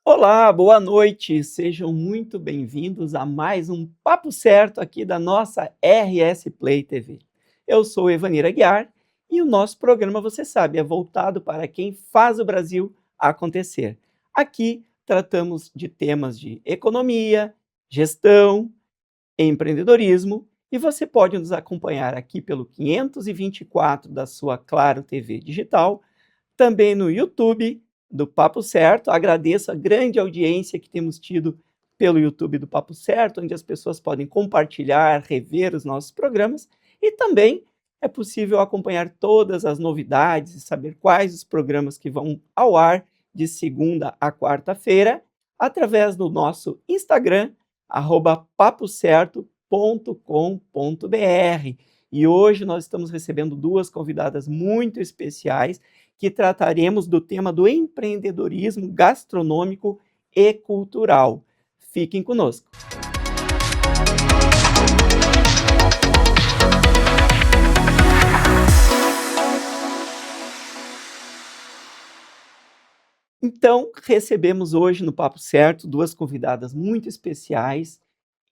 Olá, boa noite. Sejam muito bem-vindos a mais um Papo Certo aqui da nossa RS Play TV. Eu sou Evanir Aguiar e o nosso programa, você sabe, é voltado para quem faz o Brasil acontecer. Aqui tratamos de temas de economia, gestão, empreendedorismo e você pode nos acompanhar aqui pelo 524 da sua Claro TV digital, também no YouTube do Papo Certo. Agradeço a grande audiência que temos tido pelo YouTube do Papo Certo, onde as pessoas podem compartilhar, rever os nossos programas, e também é possível acompanhar todas as novidades e saber quais os programas que vão ao ar de segunda a quarta-feira, através do nosso Instagram, papocerto.com.br. E hoje nós estamos recebendo duas convidadas muito especiais, que trataremos do tema do empreendedorismo gastronômico e cultural. Fiquem conosco. Então, recebemos hoje no Papo Certo duas convidadas muito especiais,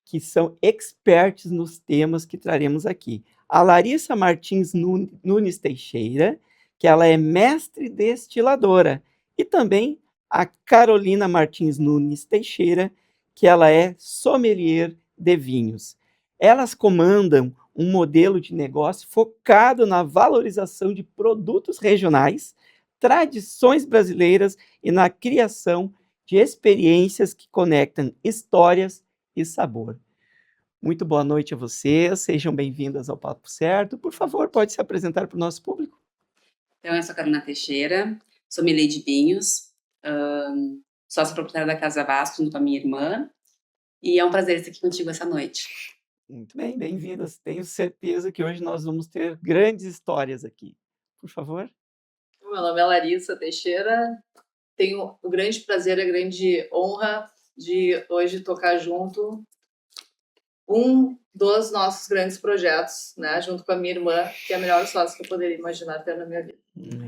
que são experts nos temas que traremos aqui. A Larissa Martins Nunes Teixeira, que ela é mestre destiladora, e também a Carolina Martins Nunes Teixeira, que ela é sommelier de vinhos. Elas comandam um modelo de negócio focado na valorização de produtos regionais, tradições brasileiras e na criação de experiências que conectam histórias e sabor. Muito boa noite a vocês, sejam bem-vindas ao Papo Certo. Por favor, pode se apresentar para o nosso público? Então, eu sou a Carolina Teixeira, sommelier de vinhos, sócia proprietária da Casa Vasco, junto com a minha irmã, e é um prazer estar aqui contigo essa noite. Muito bem, bem-vindas. Tenho certeza que hoje nós vamos ter grandes histórias aqui. Por favor. Meu nome é Larissa Teixeira, tenho o grande prazer, a grande honra de hoje tocar junto um dos nossos grandes projetos, né, junto com a minha irmã, que é a melhor sócia que eu poderia imaginar ter na minha vida.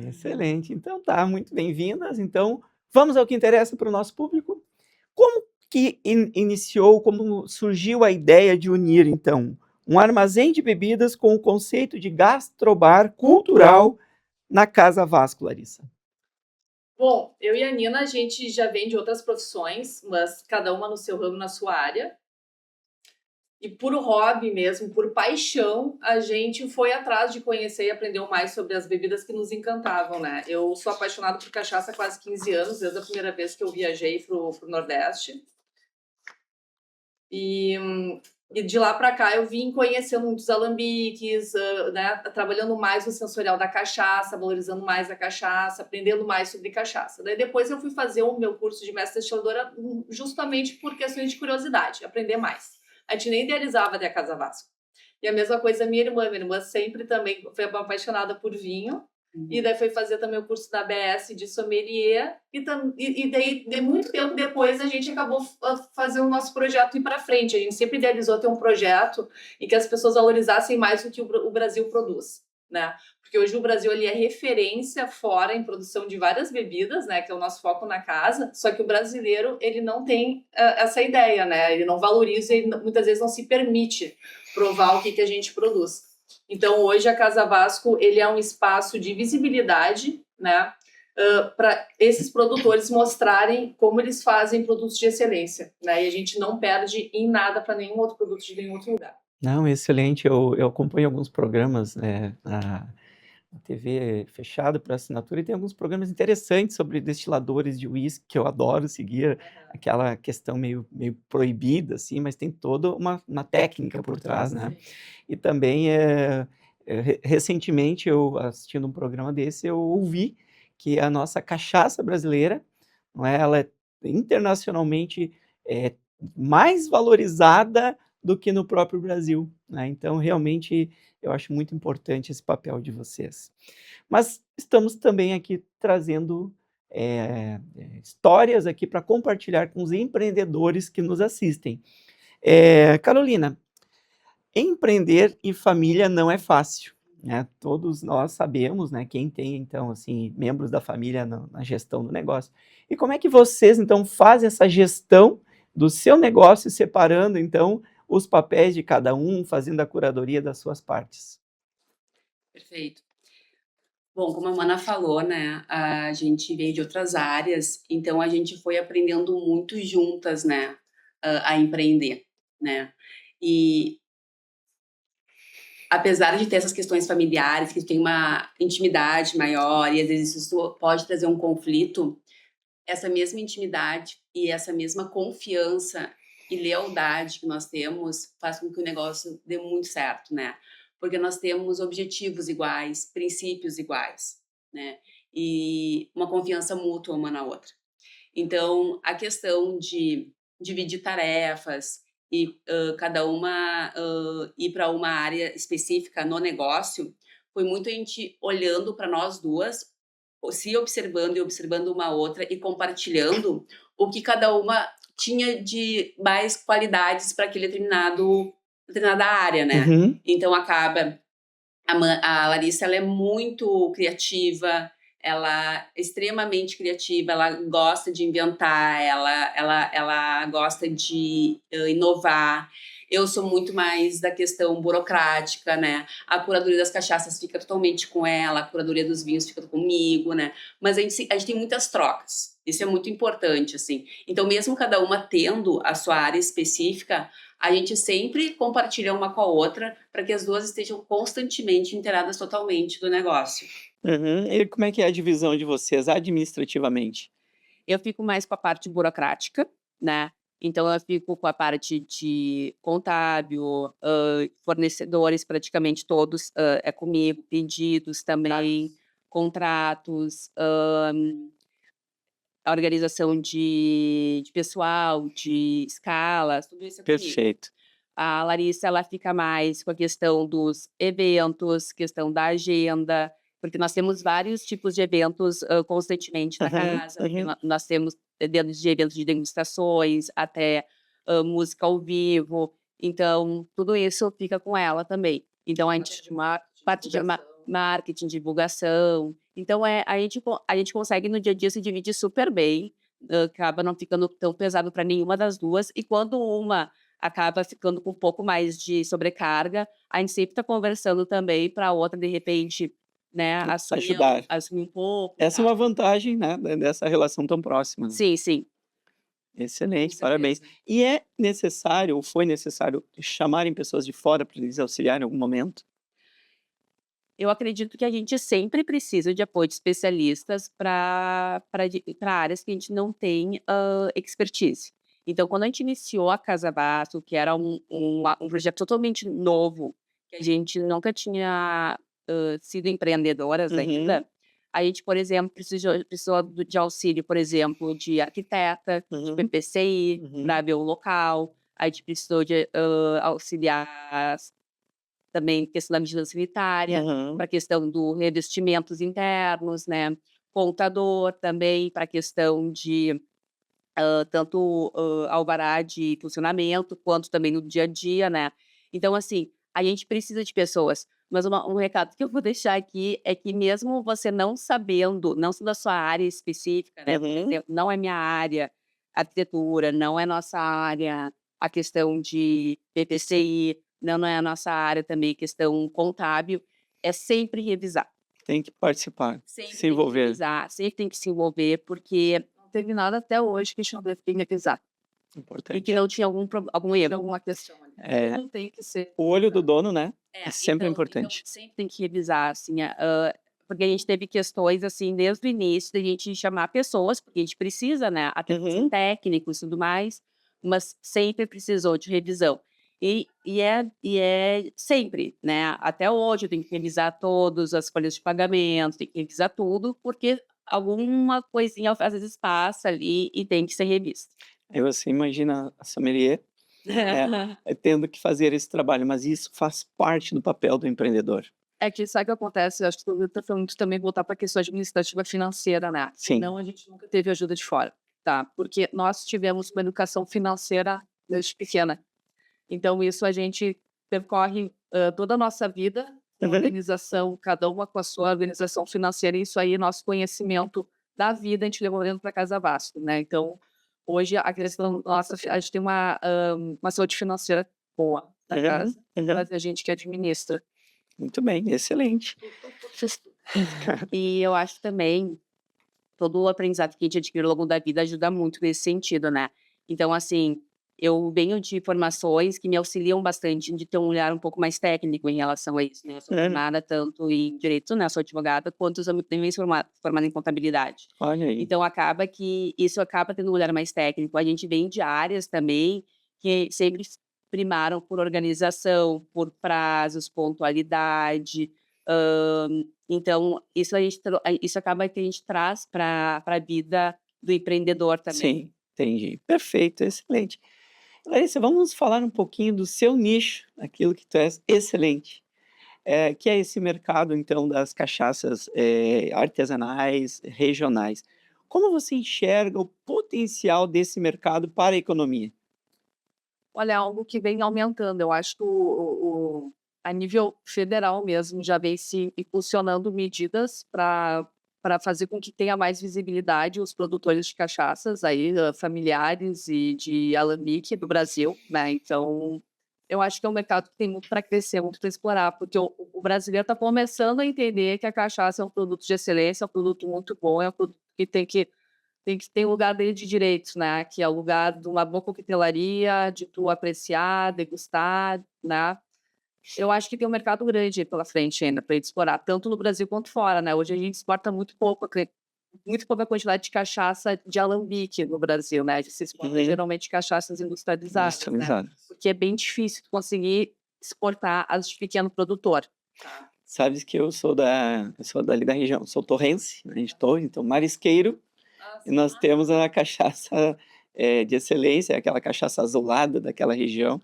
Excelente. Então tá, muito bem-vindas. Então, vamos ao que interessa para o nosso público. Como que iniciou, como surgiu a ideia de unir, então, um armazém de bebidas com o conceito de gastrobar cultural na Casa Vasco, Larissa? Bom, eu e a Nina, a gente já vem de outras profissões, mas cada uma no seu ramo, na sua área. E por hobby mesmo, por paixão, a gente foi atrás de conhecer e aprender mais sobre as bebidas que nos encantavam, né? Eu sou apaixonada por cachaça há quase 15 anos, desde a primeira vez que eu viajei pro Nordeste. E de lá para cá eu vim conhecendo muitos alambiques, né, trabalhando mais o sensorial da cachaça, valorizando mais a cachaça, aprendendo mais sobre cachaça. Daí depois eu fui fazer o meu curso de mestre destiladora justamente por questões de curiosidade, aprender mais. A gente nem idealizava até a Casa Vasco. E a mesma coisa minha irmã sempre também foi apaixonada por vinho, e daí foi fazer também o curso da ABS de sommelier, e daí, de muito tempo depois, a gente acabou fazendo o nosso projeto ir para frente. A gente sempre idealizou ter um projeto em que as pessoas valorizassem mais o que o Brasil produz, né? Porque hoje o Brasil ele é referência fora em produção de várias bebidas, né? Que é o nosso foco na casa, só que o brasileiro, ele não tem essa ideia, né? Ele não valoriza e muitas vezes não se permite provar o que a gente produz. Então, hoje, a Casa Vasco ele é um espaço de visibilidade, né, para esses produtores mostrarem como eles fazem produtos de excelência, né, e a gente não perde em nada para nenhum outro produto de nenhum outro lugar. Não, excelente. Eu acompanho alguns programas, na TV fechada por assinatura, e tem alguns programas interessantes sobre destiladores de uísque, que eu adoro seguir, aquela questão meio proibida, assim, mas tem toda uma técnica por trás, né? E também, recentemente, eu assistindo um programa desse, eu ouvi que a nossa cachaça brasileira, não é, ela é internacionalmente mais valorizada do que no próprio Brasil, né? Então, realmente, eu acho muito importante esse papel de vocês. Mas estamos também aqui trazendo histórias aqui para compartilhar com os empreendedores que nos assistem. Carolina, empreender em família não é fácil, né? Todos nós sabemos, né, quem tem, então, assim, membros da família na gestão do negócio. E como é que vocês, então, fazem essa gestão do seu negócio, separando, então, os papéis de cada um, fazendo a curadoria das suas partes? Perfeito. Bom, como a Mana falou, né, a gente veio de outras áreas, então a gente foi aprendendo muito juntas, né, a empreender, né? E apesar de ter essas questões familiares, que tem uma intimidade maior e às vezes isso pode trazer um conflito, essa mesma intimidade e essa mesma confiança e lealdade que nós temos faz com que o negócio dê muito certo, né? Porque nós temos objetivos iguais, princípios iguais, né? E uma confiança mútua uma na outra. Então, a questão de dividir tarefas e cada uma ir para uma área específica no negócio foi muito a gente olhando para nós duas, se observando e observando uma outra e compartilhando o que cada uma tinha de mais qualidades para aquele determinada área, né? Uhum. Então acaba a Larissa, ela é muito criativa, ela é extremamente criativa, ela gosta de inventar, ela gosta de inovar. Eu sou muito mais da questão burocrática, né? A curadoria das cachaças fica totalmente com ela, a curadoria dos vinhos fica comigo, né? Mas a gente tem muitas trocas. Isso é muito importante, assim. Então, mesmo cada uma tendo a sua área específica, a gente sempre compartilha uma com a outra para que as duas estejam constantemente inteiradas totalmente do negócio. Uhum. E como é que é a divisão de vocês administrativamente? Eu fico mais com a parte burocrática, né? Então, eu fico com a parte de contábil, fornecedores, praticamente todos é comigo, pedidos também, contratos, a organização de pessoal, de escalas, tudo isso é comigo. Perfeito. A Larissa, ela fica mais com a questão dos eventos, questão da agenda, porque nós temos vários tipos de eventos constantemente na casa. Porque nós temos desde eventos de degustações até música ao vivo. Então, tudo isso fica com ela também. Então, a gente uma parte de marketing, divulgação. Então, a gente consegue no dia a dia se dividir super bem, acaba não ficando tão pesado para nenhuma das duas. E quando uma acaba ficando com um pouco mais de sobrecarga, a gente sempre está conversando também para a outra, de repente, né, Ajudar. assumir um pouco. Essa é uma vantagem, né, dessa relação tão próxima. Sim, sim. Excelente, Com parabéns. certeza. E é necessário, ou foi necessário, chamarem pessoas de fora para eles auxiliarem em algum momento? Eu acredito que a gente sempre precisa de apoio de especialistas para áreas que a gente não tem expertise. Então, quando a gente iniciou a Casa Basto, que era um projeto totalmente novo, que a gente nunca tinha sido empreendedoras ainda, a gente, por exemplo, precisou de auxílio, por exemplo, de arquiteta, de PPCI, para ver o local. A gente precisou de auxiliar também questão da vigilância sanitária, para a questão do revestimentos internos, né? Contador também, para a questão de tanto alvará de funcionamento, quanto também no dia a dia, né? Então, assim, a gente precisa de pessoas. Mas um recado que eu vou deixar aqui é que mesmo você não sabendo, não sendo a sua área específica, né? Por exemplo, não é minha área, arquitetura, não é nossa área, a questão de PPCI, não é a nossa área também, questão contábil, é sempre revisar. Tem que participar, Sempre se tem que envolver. revisar, sempre tem que se envolver, porque não teve nada até hoje que chamou de revisar. E Importante. que não tinha algum erro. Alguma questão ali. É, Não tem que ser. o olho do dono, né? É sempre importante. Então, sempre tem que revisar, assim, porque a gente teve questões, assim, desde o início, da gente chamar pessoas, porque a gente precisa, né, até técnicos e tudo mais, mas sempre precisou de revisão. E é sempre, né, até hoje eu tenho que revisar todas as folhas de pagamento, tenho que revisar tudo, porque alguma coisinha às vezes passa ali e tem que ser revista. Aí você imagina a sommelier tendo que fazer esse trabalho, mas isso faz parte do papel do empreendedor. É que sabe o que acontece? Eu acho que tu tá falando de também voltar para a questão administrativa financeira, né? Sim. Não, a gente nunca teve ajuda de fora, tá? Porque nós tivemos uma educação financeira desde pequena. Então, isso a gente percorre toda a nossa vida organização, cada uma com a sua organização financeira, e isso aí, nosso conhecimento da vida, a gente levou dentro para Casa Vasco, né? Então, hoje, a questão nossa, a gente tem uma saúde financeira boa na casa, mas é a gente que administra. Muito bem, excelente. E eu acho também, todo o aprendizado que a gente adquire ao longo da vida ajuda muito nesse sentido, né? Então, assim, eu venho de formações que me auxiliam bastante de ter um olhar um pouco mais técnico em relação a isso, né? Eu sou formada tanto em direito, né? Sou advogada, quanto eu também sou formada em contabilidade. Olha aí. Então, acaba que isso acaba tendo um olhar mais técnico. A gente vem de áreas também que sempre primaram por organização, por prazos, pontualidade. Então, isso acaba que a gente traz para a vida do empreendedor também. Sim, entendi. Perfeito, excelente. Larissa, vamos falar um pouquinho do seu nicho, aquilo que tu és excelente, que é esse mercado, então, das cachaças artesanais, regionais. Como você enxerga o potencial desse mercado para a economia? Olha, é algo que vem aumentando. Eu acho que a nível federal mesmo já vem se impulsionando medidas para fazer com que tenha mais visibilidade os produtores de cachaças aí, familiares e de alambique do Brasil, né? Então, eu acho que é um mercado que tem muito para crescer, muito para explorar, porque o brasileiro está começando a entender que a cachaça é um produto de excelência, é um produto muito bom, é um produto que tem que ter um lugar dele de direitos, né? Que é o lugar de uma boa coquetelaria, de tu apreciar, degustar, né? Eu acho que tem um mercado grande aí pela frente ainda para gente explorar, tanto no Brasil quanto fora, né? Hoje a gente exporta muito pouca quantidade de cachaça de alambique no Brasil, né? Se exporta geralmente cachaças industrializadas, né? Industrializadas. Porque é bem difícil tu conseguir exportar as de pequeno produtor. Sabes que eu sou dali da região, sou torrense, né, de Torre, então marisqueiro, e nós temos a cachaça de excelência, aquela cachaça azulada daquela região.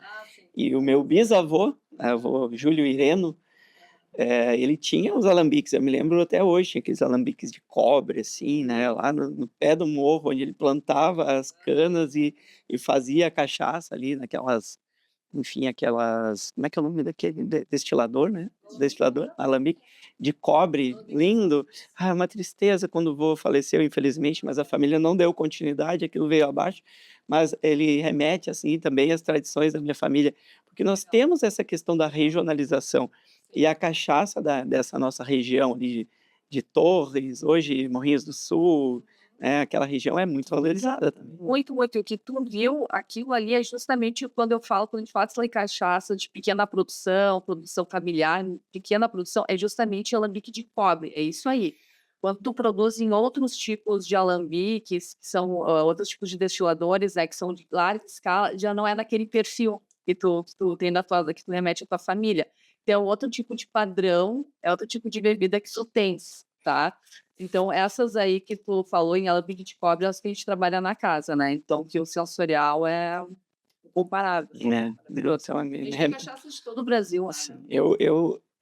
E o meu bisavô, avô Júlio Ireno, ele tinha os alambiques, eu me lembro até hoje, tinha aqueles alambiques de cobre, assim, né, lá no pé do morro, onde ele plantava as canas e fazia a cachaça ali naquelas, enfim, aquelas, como é que é o nome daquele destilador, né? Destilador, alambique de cobre, lindo. Ah, uma tristeza quando o vô faleceu, infelizmente, mas a família não deu continuidade, aquilo veio abaixo, mas ele remete, assim, também às tradições da minha família, porque nós temos essa questão da regionalização, e a cachaça dessa nossa região ali de Torres, hoje Morrinhos do Sul, né, aquela região é muito valorizada também. Muito, muito. O que tu viu, aquilo ali é justamente quando a gente fala de cachaça de pequena produção, produção familiar, pequena produção, é justamente alambique de cobre, é isso aí. Quando tu produz em outros tipos de alambiques, que são outros tipos de destiladores, né, que são de larga escala, já não é naquele perfil que tu tem que tu remete à tua família. Então, é outro tipo de padrão, é outro tipo de bebida que tu tens, tá? Então, essas aí que tu falou em alambique de cobre, as que a gente trabalha na casa, né? Então, que o sensorial é comparável. Então, A gente tem cachaça de todo o Brasil, assim.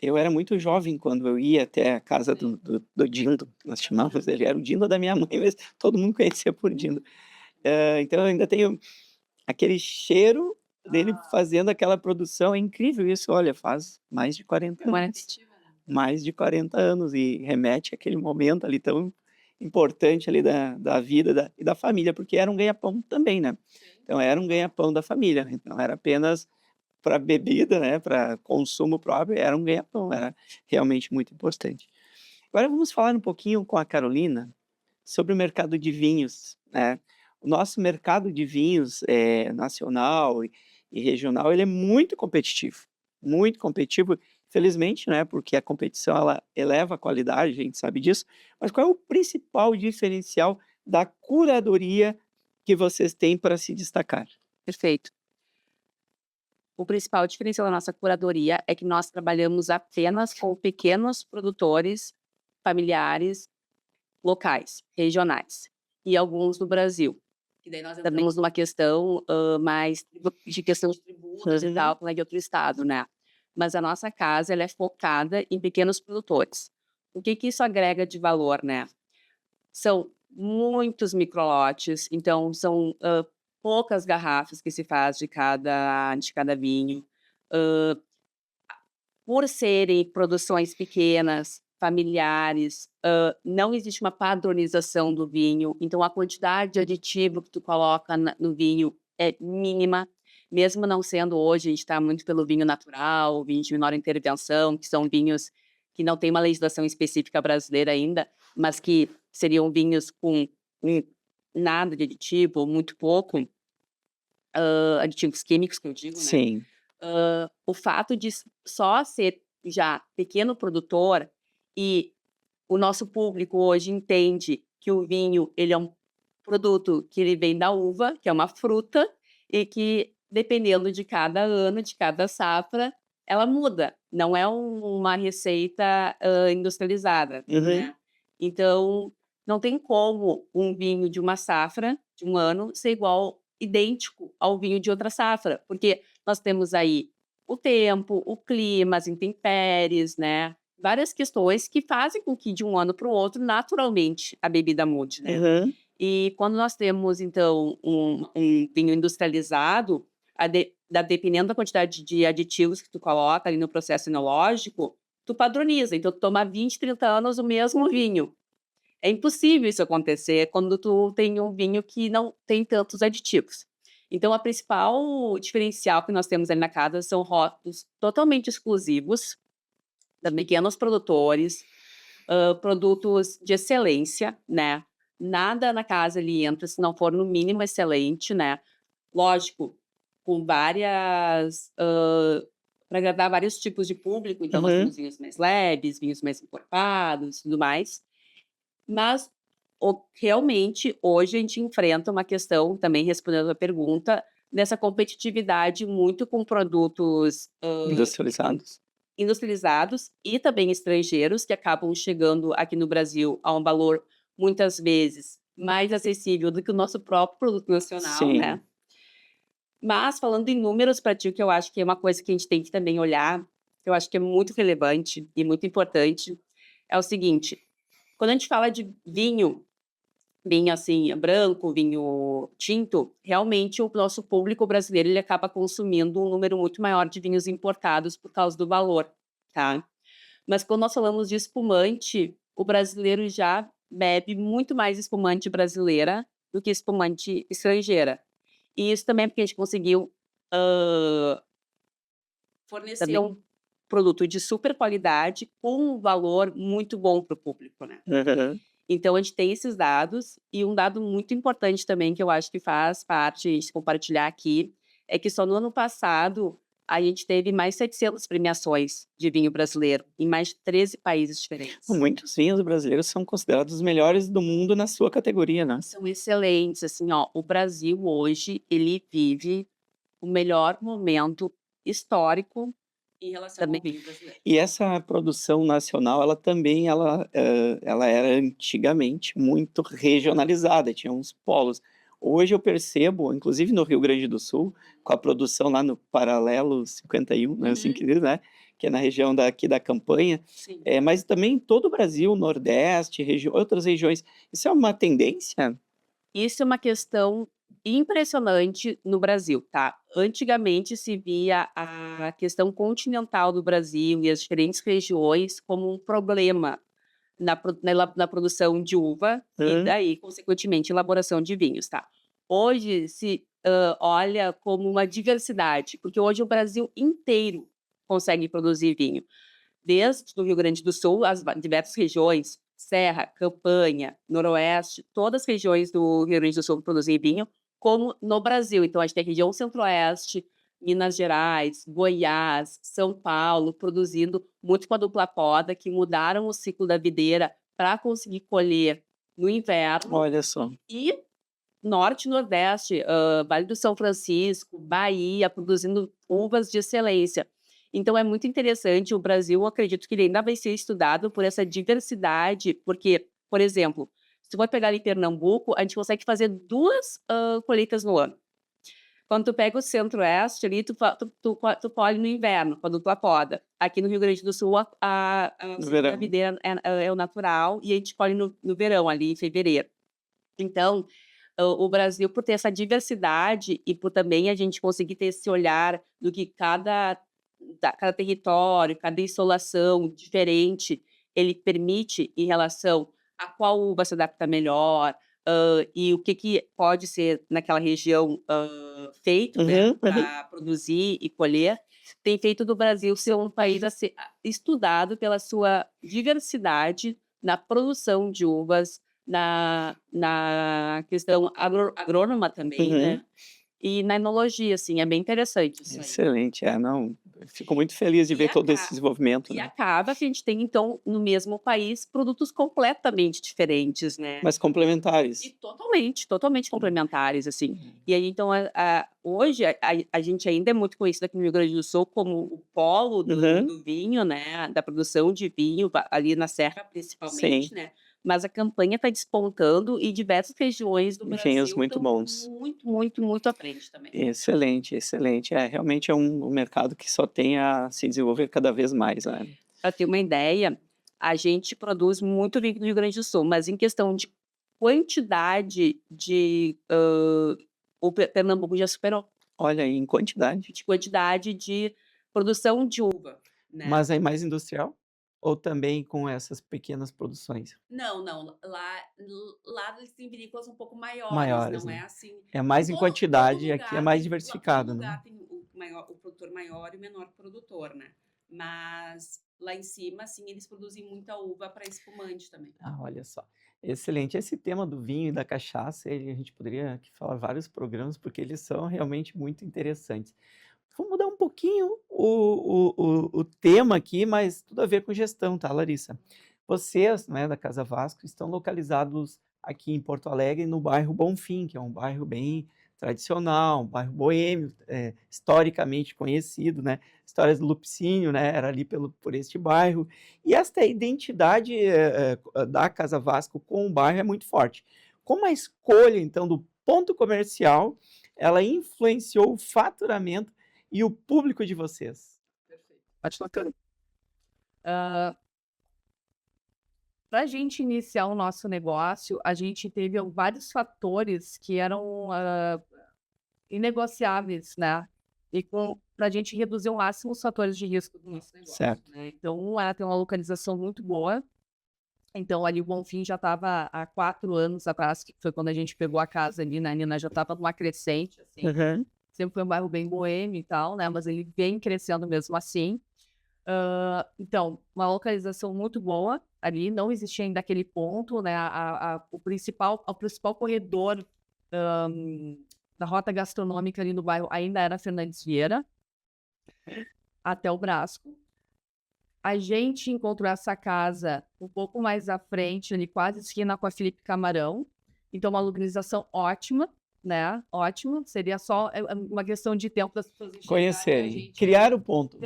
eu era muito jovem quando eu ia até a casa do Dindo, nós chamávamos ele, era o Dindo da minha mãe, mas todo mundo conhecia por Dindo. Então eu ainda tenho aquele cheiro dele fazendo aquela produção, é incrível isso, olha, faz mais de 40 anos. Mais de 40 anos e remete àquele momento ali tão importante ali da vida e da família, porque era um ganha-pão também, né. Então era um ganha-pão da família, né, não era apenas para bebida, né, para consumo próprio, era um ganha-pão, era realmente muito importante. Agora vamos falar um pouquinho com a Carolina sobre o mercado de vinhos, né. O nosso mercado de vinhos, nacional e regional, ele é muito competitivo, felizmente, né, porque a competição ela eleva a qualidade, a gente sabe disso, mas qual é o principal diferencial da curadoria que vocês têm para se destacar? Perfeito. O principal diferencial da nossa curadoria é que nós trabalhamos apenas com pequenos produtores familiares, locais, regionais, e alguns do Brasil. Que daí nós Também entramos numa questão mais de questão de tributos e tal, como é de outro estado, né? Mas a nossa casa ela é focada em pequenos produtores. O que isso agrega de valor, né? São muitos microlotes, então são poucas garrafas que se faz de cada vinho. por serem produções pequenas, familiares, não existe uma padronização do vinho, então a quantidade de aditivo que tu coloca no vinho é mínima, mesmo não sendo hoje, a gente está muito pelo vinho natural, vinho de menor intervenção, que são vinhos que não tem uma legislação específica brasileira ainda, mas que seriam vinhos com nada de aditivo, ou muito pouco, aditivos químicos, que eu digo, né? Sim. O fato de só ser já pequeno produtor e o nosso público hoje entende que o vinho ele é um produto que ele vem da uva, que é uma fruta, e que dependendo de cada ano, de cada safra, ela muda. Não é uma receita industrializada, Uhum. né? Então, não tem como um vinho de uma safra, de um ano, ser idêntico ao vinho de outra safra, porque nós temos aí o tempo, o clima, as intempéries, né? Várias questões que fazem com que de um ano para o outro, naturalmente, a bebida mude, né? Uhum. E quando nós temos, então, um vinho industrializado, dependendo da quantidade de aditivos que tu coloca ali no processo enológico, tu padroniza. Então, tu toma 20, 30 anos o mesmo vinho. É impossível isso acontecer quando tu tem um vinho que não tem tantos aditivos. Então, a principal diferencial que nós temos ali na casa são rótulos totalmente exclusivos, de pequenos produtores, produtos de excelência, né? Nada na casa ali entra se não for no mínimo excelente, né? Lógico, com várias... para agradar vários tipos de público, então nós Uhum. temos vinhos mais leves, vinhos mais encorpados e tudo mais. Mas, realmente, hoje a gente enfrenta uma questão, também respondendo a pergunta, dessa competitividade muito com produtos Industrializados. industrializados e também estrangeiros, que acabam chegando aqui no Brasil a um valor, muitas vezes, mais acessível do que o nosso próprio produto nacional, Sim. né? Mas, falando em números para ti, que eu acho que é uma coisa que a gente tem que também olhar, que eu acho que é muito relevante e muito importante, é o seguinte: quando a gente fala de vinho assim, branco, vinho tinto, realmente o nosso público brasileiro ele acaba consumindo um número muito maior de vinhos importados por causa do valor, tá? Mas quando nós falamos de espumante, o brasileiro já bebe muito mais espumante brasileira do que espumante estrangeira. E isso também é porque a gente conseguiu Fornecer também um produto de super qualidade com um valor muito bom para o público, né? Uhum. Então, a gente tem esses dados, e um dado muito importante também, que eu acho que faz parte de compartilhar aqui, é que só no ano passado a gente teve mais 700 premiações de vinho brasileiro, em mais de 13 países diferentes. Muitos vinhos brasileiros são considerados os melhores do mundo na sua categoria, né? São excelentes, assim, ó, o Brasil hoje, ele vive o melhor momento histórico em relação ao também. vinho brasileiro. E essa produção nacional, ela também, ela era antigamente muito regionalizada, tinha uns polos. Hoje eu percebo, inclusive no Rio Grande do Sul, com a produção lá no Paralelo 51, né, assim que diz, né, que é na região daqui da Campanha, Sim. mas também em todo o Brasil, Nordeste, outras regiões. Isso é uma tendência? Isso é uma questão impressionante no Brasil, tá? Antigamente se via a questão continental do Brasil e as diferentes regiões como um problema na produção de uva e Hã? daí, consequentemente, elaboração de vinhos, tá? Hoje se olha como uma diversidade, porque hoje o Brasil inteiro consegue produzir vinho. Desde o Rio Grande do Sul, as diversas regiões, Serra, Campanha, Noroeste, todas as regiões do Rio Grande do Sul produzem vinho, como no Brasil. Então, a gente tem a região Centro-Oeste, Minas Gerais, Goiás, São Paulo, produzindo muito com a dupla poda, que mudaram o ciclo da videira para conseguir colher no inverno. Olha só. E Norte e Nordeste, Vale do São Francisco, Bahia, produzindo uvas de excelência. Então é muito interessante, o Brasil, eu acredito que ele ainda vai ser estudado por essa diversidade, porque, por exemplo, se tu for pegar em Pernambuco, a gente consegue fazer 2 colheitas no ano. Quando tu pega o Centro-Oeste ali, tu colhe no inverno, quando tu poda. Aqui no Rio Grande do Sul, No a verão. videira é o natural e a gente colhe no verão, ali em fevereiro. Então, o Brasil, por ter essa diversidade e por também a gente conseguir ter esse olhar do que cada cada território, cada insolação diferente, ele permite em relação a qual uva se adapta melhor, e o que pode ser naquela região, feito, né, para produzir e colher, tem feito do Brasil ser um país a ser estudado pela sua diversidade na produção de uvas, na questão agrônoma também, né, e na enologia, assim, é bem interessante isso aí. Excelente, não, eu fico muito feliz de E ver todo esse aca desenvolvimento, E né. acaba que a gente tem, então, no mesmo país, produtos completamente diferentes, né. Mas E complementares. totalmente complementares, assim. E aí, então, hoje, a gente ainda é muito conhecido aqui no Rio Grande do Sul como o polo do vinho, né, da produção de vinho, ali na serra, principalmente, Sim. né. Mas a campanha está despontando e diversas regiões do Vinhos Brasil muito estão bons. muito, muito, muito à frente também. Excelente, excelente. Realmente é um mercado que só tem a se desenvolver cada vez mais, né. Para ter uma ideia, a gente produz muito vinho no Rio Grande do Sul, mas em questão de quantidade o Pernambuco já superou, Olha aí, em quantidade. de quantidade de produção de uva, né. Mas é mais industrial? Ou também com essas pequenas produções Não, não, lá eles têm vinícolas um pouco maiores, maiores, não né? é assim. É mais em Todo quantidade e aqui é lugar mais tem, todo diversificado, né? lugar tem o produtor maior e o menor produtor, né? Mas lá em cima, assim, eles produzem muita uva para espumante também. Olha só. Excelente. Esse tema do vinho e da cachaça, a gente poderia aqui falar vários programas, porque eles são realmente muito interessantes. Vou mudar um pouquinho o tema aqui, mas tudo a ver com gestão, tá, Larissa? Vocês, né, da Casa Vasco, estão localizados aqui em Porto Alegre, no bairro Bonfim, que é um bairro bem tradicional, um bairro boêmio, historicamente conhecido, né? Histórias do Lupicínio, né, era ali por este bairro. E esta identidade da Casa Vasco com o bairro é muito forte. Como a escolha, então, do ponto comercial, ela influenciou o faturamento e o público de vocês? Perfeito. Pode tocar. Para a gente iniciar o nosso negócio, a gente teve vários fatores que eram inegociáveis, né? E para a gente reduzir ao máximo os fatores de risco do nosso negócio. Certo. Né? Então, ela tem uma localização muito boa. Então, ali o Bonfim já estava há 4 anos atrás, que foi quando a gente pegou a casa ali, né? A Nina já estava numa crescente, assim. Sempre foi um bairro bem boêmio e tal, né? Mas ele vem crescendo mesmo assim. Então, uma localização muito boa ali, não existia ainda aquele ponto, né? O principal corredor da rota gastronômica ali no bairro ainda era Fernandes Vieira, até o Brasco. A gente encontrou essa casa um pouco mais à frente, ali quase esquina com a Felipe Camarão. Então, uma localização ótima, né? Ótimo. Seria só uma questão de tempo das pessoas enxergarem a Conhecerem, gente. criar o ponto.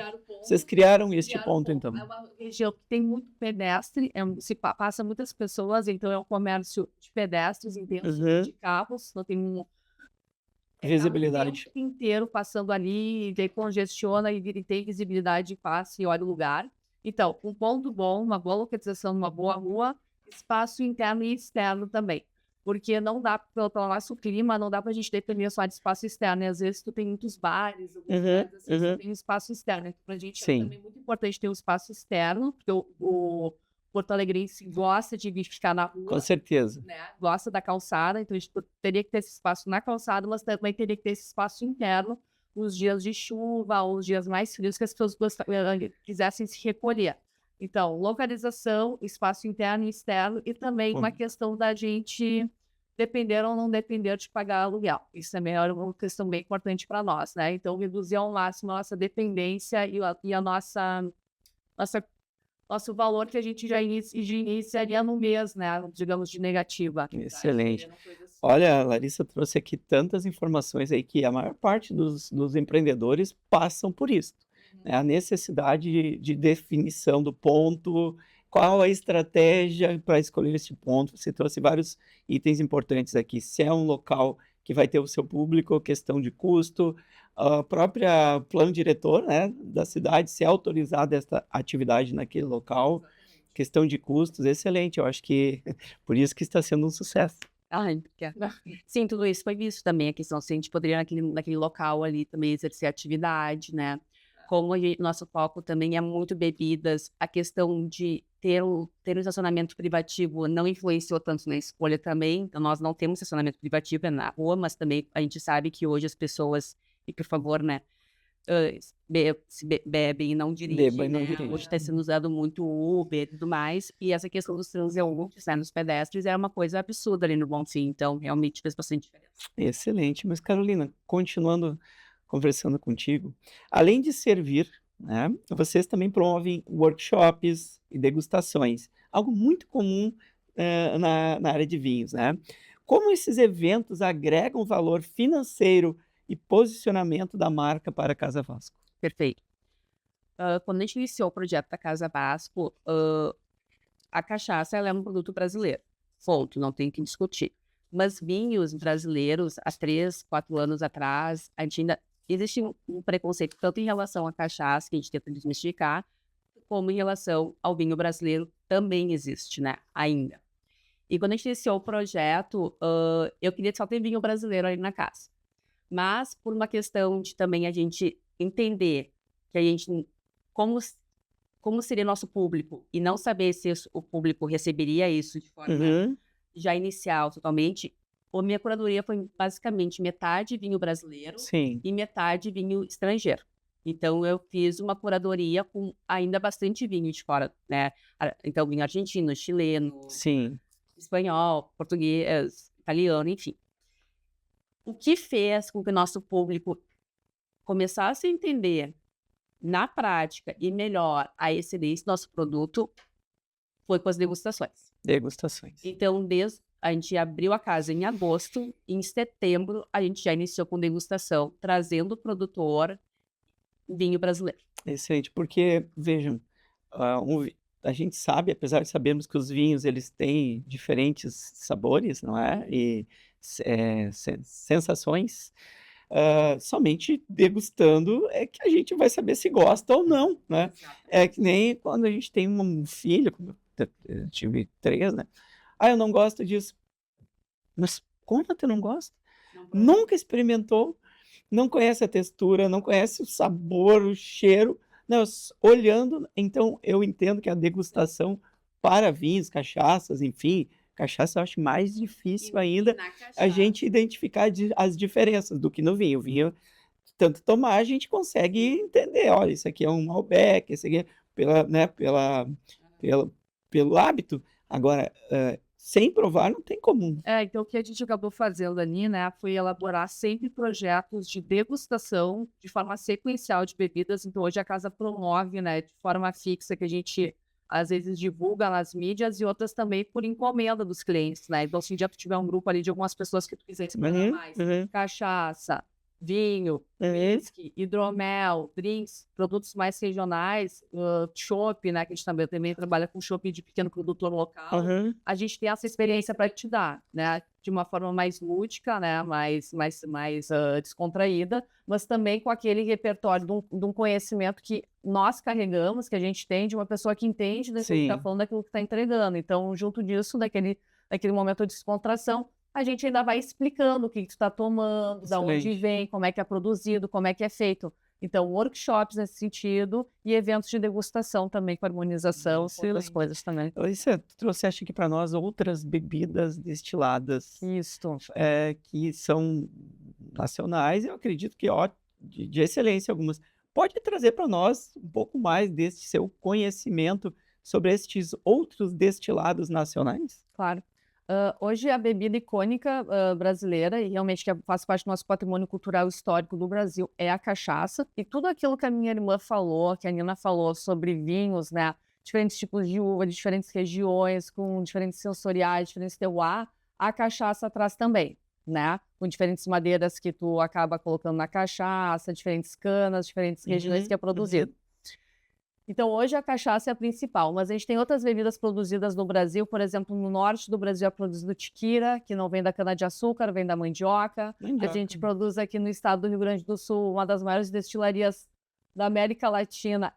Vocês criaram este Criaram ponto, então. É uma região que tem muito pedestre, passa muitas pessoas, então é um comércio de pedestres intenso, de carros, não tem Visibilidade. o tempo inteiro passando ali, e daí congestiona e tem visibilidade, passa e olha o lugar. Então, um ponto bom, uma boa localização, uma boa rua, espaço interno e externo também. Porque não dá, pelo nosso clima, não dá pra gente depender só de espaço externo. E às vezes tu tem muitos bares, alguns lugares assim, tu tem um espaço externo. Então, pra gente é também muito importante ter um espaço externo, porque o Porto Alegrense gosta de ficar na rua. Com certeza. Né? Gosta da calçada, então a gente teria que ter esse espaço na calçada, mas também teria que ter esse espaço interno nos dias de chuva ou os dias mais frios que as pessoas quisessem se recolher. Então, localização, espaço interno e externo, e também uma questão da gente depender ou não depender de pagar aluguel. Isso também é uma questão bem importante para nós, né? Então, reduzir ao máximo a nossa dependência e a nosso valor que a gente já iniciaria no mês, né? Digamos, de negativa. Excelente. Olha, a Larissa trouxe aqui tantas informações aí que a maior parte dos empreendedores passam por isso. Né? A necessidade de definição do ponto, qual a estratégia para escolher esse ponto. Você trouxe vários itens importantes aqui. Se é um local que vai ter o seu público, questão de custo, a própria plano diretor, né, da cidade, se é autorizada essa atividade naquele local, questão de custos, excelente. Eu acho que por isso que está sendo um sucesso. Sim, tudo isso foi visto também, a questão se a gente poderia naquele local ali também exercer atividade, né? como nosso foco também é muito bebidas, a questão de ter um estacionamento privativo não influenciou tanto na escolha também. Então, nós não temos estacionamento privativo na rua, mas também a gente sabe que hoje as pessoas, e por favor, né, bebem e não dirigem, Beba e não né? dirige. Hoje está sendo usado muito o Uber e tudo mais, e essa questão dos transeuntes, né, nos pedestres, é uma coisa absurda ali no Bonfim, então realmente fez bastante diferença. Excelente. Mas, Carolina, continuando conversando contigo, além de servir, né, vocês também promovem workshops e degustações, algo muito comum na área de vinhos, né? Como esses eventos agregam valor financeiro e posicionamento da marca para a Casa Vasco? Perfeito. Quando a gente iniciou o projeto da Casa Vasco, a cachaça ela é um produto brasileiro. Ponto, não tem que discutir. Mas vinhos brasileiros, há 3, 4 anos atrás, a gente ainda existe um preconceito tanto em relação à cachaça, que a gente tenta desmistificar, como em relação ao vinho brasileiro também existe, né? Ainda. E quando a gente iniciou o projeto, eu queria só ter vinho brasileiro ali na casa. Mas por uma questão de também a gente entender que a gente como seria nosso público e não saber se o público receberia isso de forma Uhum. já inicial totalmente, a minha curadoria foi basicamente metade vinho brasileiro Sim, e metade vinho estrangeiro. Então eu fiz uma curadoria com ainda bastante vinho de fora, né? Então vinho argentino, chileno, sim. espanhol, português, italiano, enfim. O que fez com que o nosso público começasse a entender na prática e melhor a excelência do nosso produto foi com as degustações. Degustações. Então, a gente abriu a casa em agosto, e em setembro a gente já iniciou com degustação, trazendo o produtor vinho brasileiro. Excelente, porque, vejam, a gente sabe, apesar de sabermos que os vinhos eles têm diferentes sabores, não é? E sensações, somente degustando é que a gente vai saber se gosta ou não, né? É que nem quando a gente tem um filho, como eu tive 3, né? Eu não gosto disso. Mas como tu não gosta? Nunca experimentou, não conhece a textura, não conhece o sabor, o cheiro. Não, olhando, então eu entendo que a degustação para vinhos, cachaças, enfim, cachaça eu acho mais difícil ainda a gente identificar as diferenças do que no vinho. O vinho, tanto tomar, a gente consegue entender, olha, isso aqui é um Malbec, isso aqui é pelo hábito. Agora, sem provar, não tem como. Então o que a gente acabou fazendo ali, né, foi elaborar sempre projetos de degustação de forma sequencial de bebidas. Então hoje a casa promove, né, de forma fixa, que a gente às vezes divulga nas mídias e outras também por encomenda dos clientes, né? Então se um dia tu tiver um grupo ali de algumas pessoas que tu quiser explorar mais, cachaça, vinho, whisky, hidromel, drinks, produtos mais regionais, chopp, né, que a gente também trabalha com chopp de pequeno produtor local. A gente tem essa experiência para te dar, né, de uma forma mais lúdica, né, mais descontraída, mas também com aquele repertório de um conhecimento que nós carregamos, que a gente tem, de uma pessoa que entende daquilo que está falando, daquilo que está entregando. Então, junto disso, daquele momento de descontração, a gente ainda vai explicando o que tu está tomando, da onde vem, como é que é produzido, como é que é feito. Então, workshops nesse sentido e eventos de degustação também com harmonização, outras coisas também. Alicia, tu trouxeste aqui para nós outras bebidas destiladas. Isso. Que são nacionais, eu acredito que de excelência algumas. Pode trazer para nós um pouco mais desse seu conhecimento sobre estes outros destilados nacionais? Claro. Hoje a bebida icônica brasileira, e realmente que faz parte do nosso patrimônio cultural histórico do Brasil, é a cachaça. E tudo aquilo que a minha irmã falou, que a Nina falou sobre vinhos, né? Diferentes tipos de uva, de diferentes regiões, com diferentes sensoriais, diferentes terroir, a cachaça traz também, né? Com diferentes madeiras que tu acaba colocando na cachaça, diferentes canas, diferentes regiões que é produzido. Então, hoje a cachaça é a principal, mas a gente tem outras bebidas produzidas no Brasil. Por exemplo, no norte do Brasil é produzido tiquira, que não vem da cana-de-açúcar, vem da mandioca. A gente produz aqui no estado do Rio Grande do Sul, uma das maiores destilarias da América Latina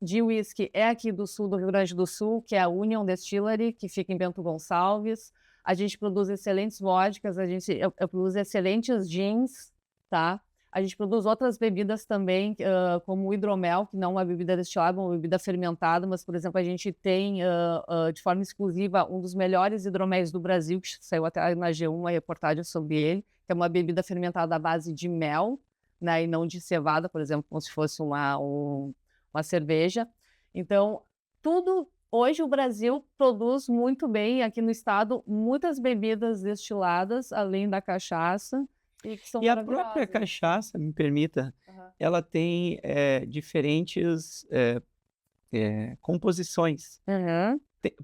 de whisky é aqui do sul do Rio Grande do Sul, que é a Union Distillery, que fica em Bento Gonçalves. A gente produz excelentes vodkas, eu produzo excelentes gins, tá? A gente produz outras bebidas também, como o hidromel, que não é uma bebida destilada, é uma bebida fermentada, mas, por exemplo, a gente tem de forma exclusiva um dos melhores hidroméis do Brasil, que saiu até na G1 uma reportagem sobre ele, que é uma bebida fermentada à base de mel, né, e não de cevada, por exemplo, como se fosse uma cerveja. Então, hoje o Brasil produz muito bem aqui no estado muitas bebidas destiladas, além da cachaça, e que são E a própria maravilhosas. cachaça, me permita, Aham. ela tem diferentes composições. Aham.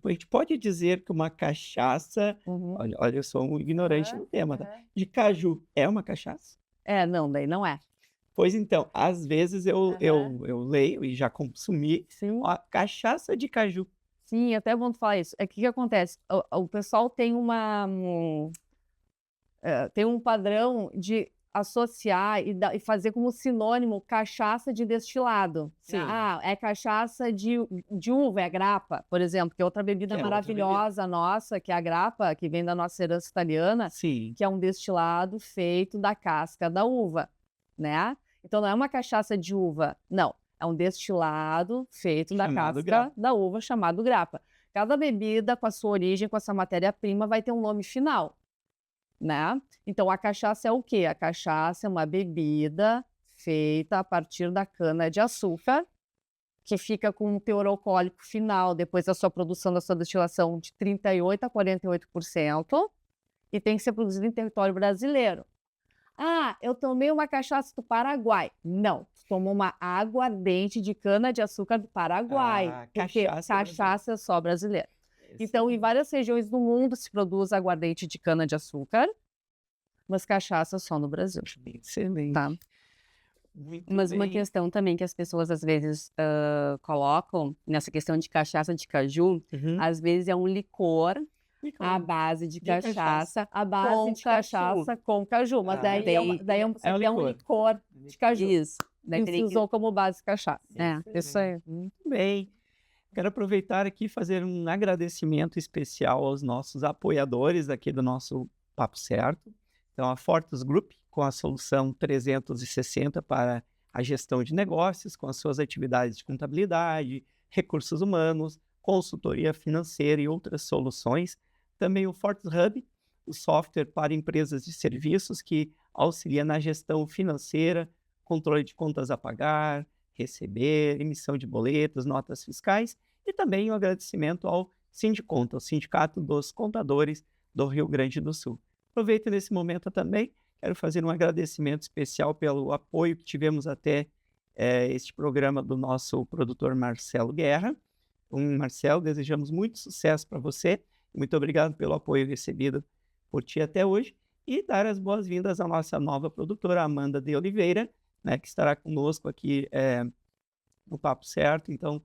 A gente pode dizer que uma cachaça, Uhum. olha, eu sou um ignorante Aham, no tema, tá? aham. De caju é uma cachaça? Não, daí não é. Pois então, às vezes eu Aham. leio e já consumi Sim, a cachaça de caju. sim, até é bom tu falar isso. É que o que acontece? O pessoal tem tem um padrão de associar e fazer como sinônimo cachaça de destilado. Sim. É cachaça de uva, é grappa, por exemplo, que é outra bebida Que é outra maravilhosa nossa, que é a grappa, que vem da nossa herança italiana, Sim. que é um destilado feito da casca da uva, né? Então não é uma cachaça de uva, não. É um destilado feito da Chamado casca grappa. da uva, chamado grappa. Cada bebida, com a sua origem, com a sua matéria-prima, vai ter um nome final, né? Então a cachaça é o quê? A cachaça é uma bebida feita a partir da cana-de-açúcar, que fica com um teor alcoólico final, depois da sua produção, da sua destilação, de 38% a 48%, e tem que ser produzida em território brasileiro. Eu tomei uma cachaça do Paraguai. Não, tu tomou uma aguardente de cana-de-açúcar do Paraguai, porque Cachaça brasileira. cachaça é só brasileira. Então, em várias regiões do mundo se produz aguardente de cana-de-açúcar, mas cachaça só no Brasil, Excelente. tá? Muito Mas uma bem. questão também que as pessoas às vezes colocam nessa questão de cachaça de caju, Uhum. às vezes é um licor E à claro, base de De cachaça. cachaça A base com de cachaça com caju, mas daí é um licor. licor de caju. Isso. Daí E teria se que... usou como base cachaça. Isso aí. Muito bem. Quero aproveitar aqui e fazer um agradecimento especial aos nossos apoiadores aqui do nosso Papo Certo. Então, a Fortus Group, com a solução 360 para a gestão de negócios, com as suas atividades de contabilidade, recursos humanos, consultoria financeira e outras soluções. Também o Fortus Hub, o software para empresas de serviços que auxilia na gestão financeira, controle de contas a pagar, receber, emissão de boletos, notas fiscais, e também o agradecimento ao Sindiconta, o Sindicato dos Contadores do Rio Grande do Sul. Aproveito nesse momento também, quero fazer um agradecimento especial pelo apoio que tivemos até este programa do nosso produtor Marcelo Guerra. Marcelo, desejamos muito sucesso para você, muito obrigado pelo apoio recebido por ti até hoje, e dar as boas-vindas à nossa nova produtora, Amanda de Oliveira, né, que estará conosco aqui no Papo Certo, então,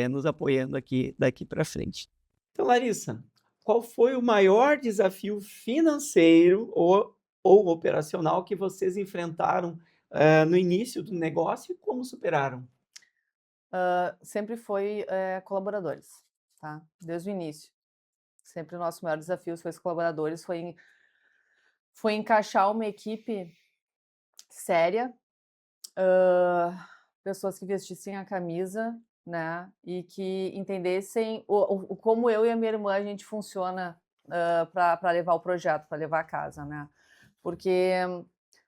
nos apoiando aqui daqui para frente. Então, Larissa, qual foi o maior desafio financeiro ou operacional que vocês enfrentaram no início do negócio e como superaram? Sempre foi colaboradores, tá? Desde o início. Sempre o nosso maior desafio foi os colaboradores, foi encaixar uma equipe séria, pessoas que vestissem a camisa, né? E que entendessem como eu e a minha irmã a gente funciona para levar o projeto, para levar a casa, né? Porque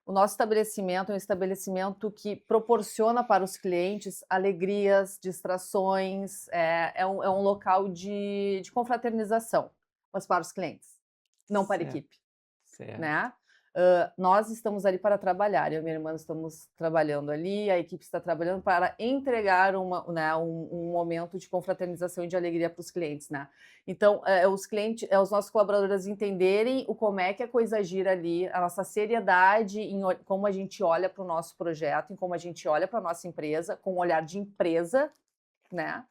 o nosso estabelecimento é um estabelecimento que proporciona para os clientes alegrias, distrações, é um local de confraternização, mas para os clientes, não para a Certo. equipe, Certo. né? Nós estamos ali para trabalhar, eu e minha irmã estamos trabalhando ali, a equipe está trabalhando para entregar um momento de confraternização e de alegria para os clientes, né? Então, os nossos colaboradores entenderem como é que a coisa gira ali, a nossa seriedade em como a gente olha para o nosso projeto, em como a gente olha para a nossa empresa, com um olhar de empresa, né?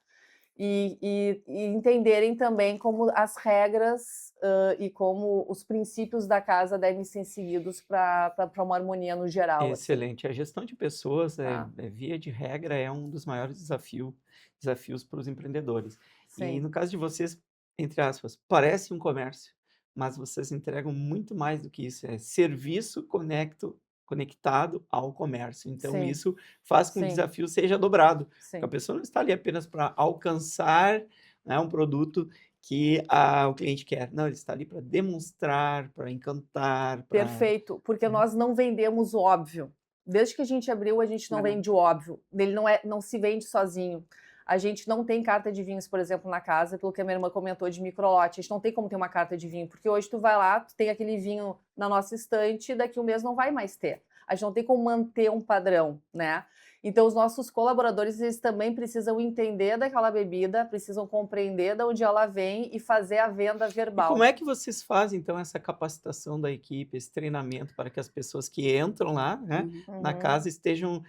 E entenderem também como as regras e como os princípios da casa devem ser seguidos para uma harmonia no geral. assim. Excelente. A gestão de pessoas, Tá. via de regra, é um dos maiores desafios para os empreendedores. E Sim. no caso de vocês, entre aspas, parece um comércio, mas vocês entregam muito mais do que isso. É serviço conecto conectado ao comércio. Então, Sim, isso faz com que o sim, desafio seja dobrado, porque a sim. pessoa não está ali apenas para alcançar, né, um produto que o cliente quer. Não, ele está ali para demonstrar, para encantar, para... Perfeito, porque nós não vendemos o óbvio. Desde que a gente abriu, a gente não Verdade. vende o óbvio. Ele não se vende sozinho. A gente não tem carta de vinhos, por exemplo, na casa, pelo que a minha irmã comentou de microlote. A gente não tem como ter uma carta de vinho, porque hoje tu vai lá, tu tem aquele vinho na nossa estante, e daqui um mês não vai mais ter. A gente não tem como manter um padrão, né? Então, os nossos colaboradores, eles também precisam entender daquela bebida, precisam compreender de onde ela vem e fazer a venda E como verbal. é que vocês fazem, então, essa capacitação da equipe, esse treinamento para que as pessoas que entram lá, né, na Uhum. casa estejam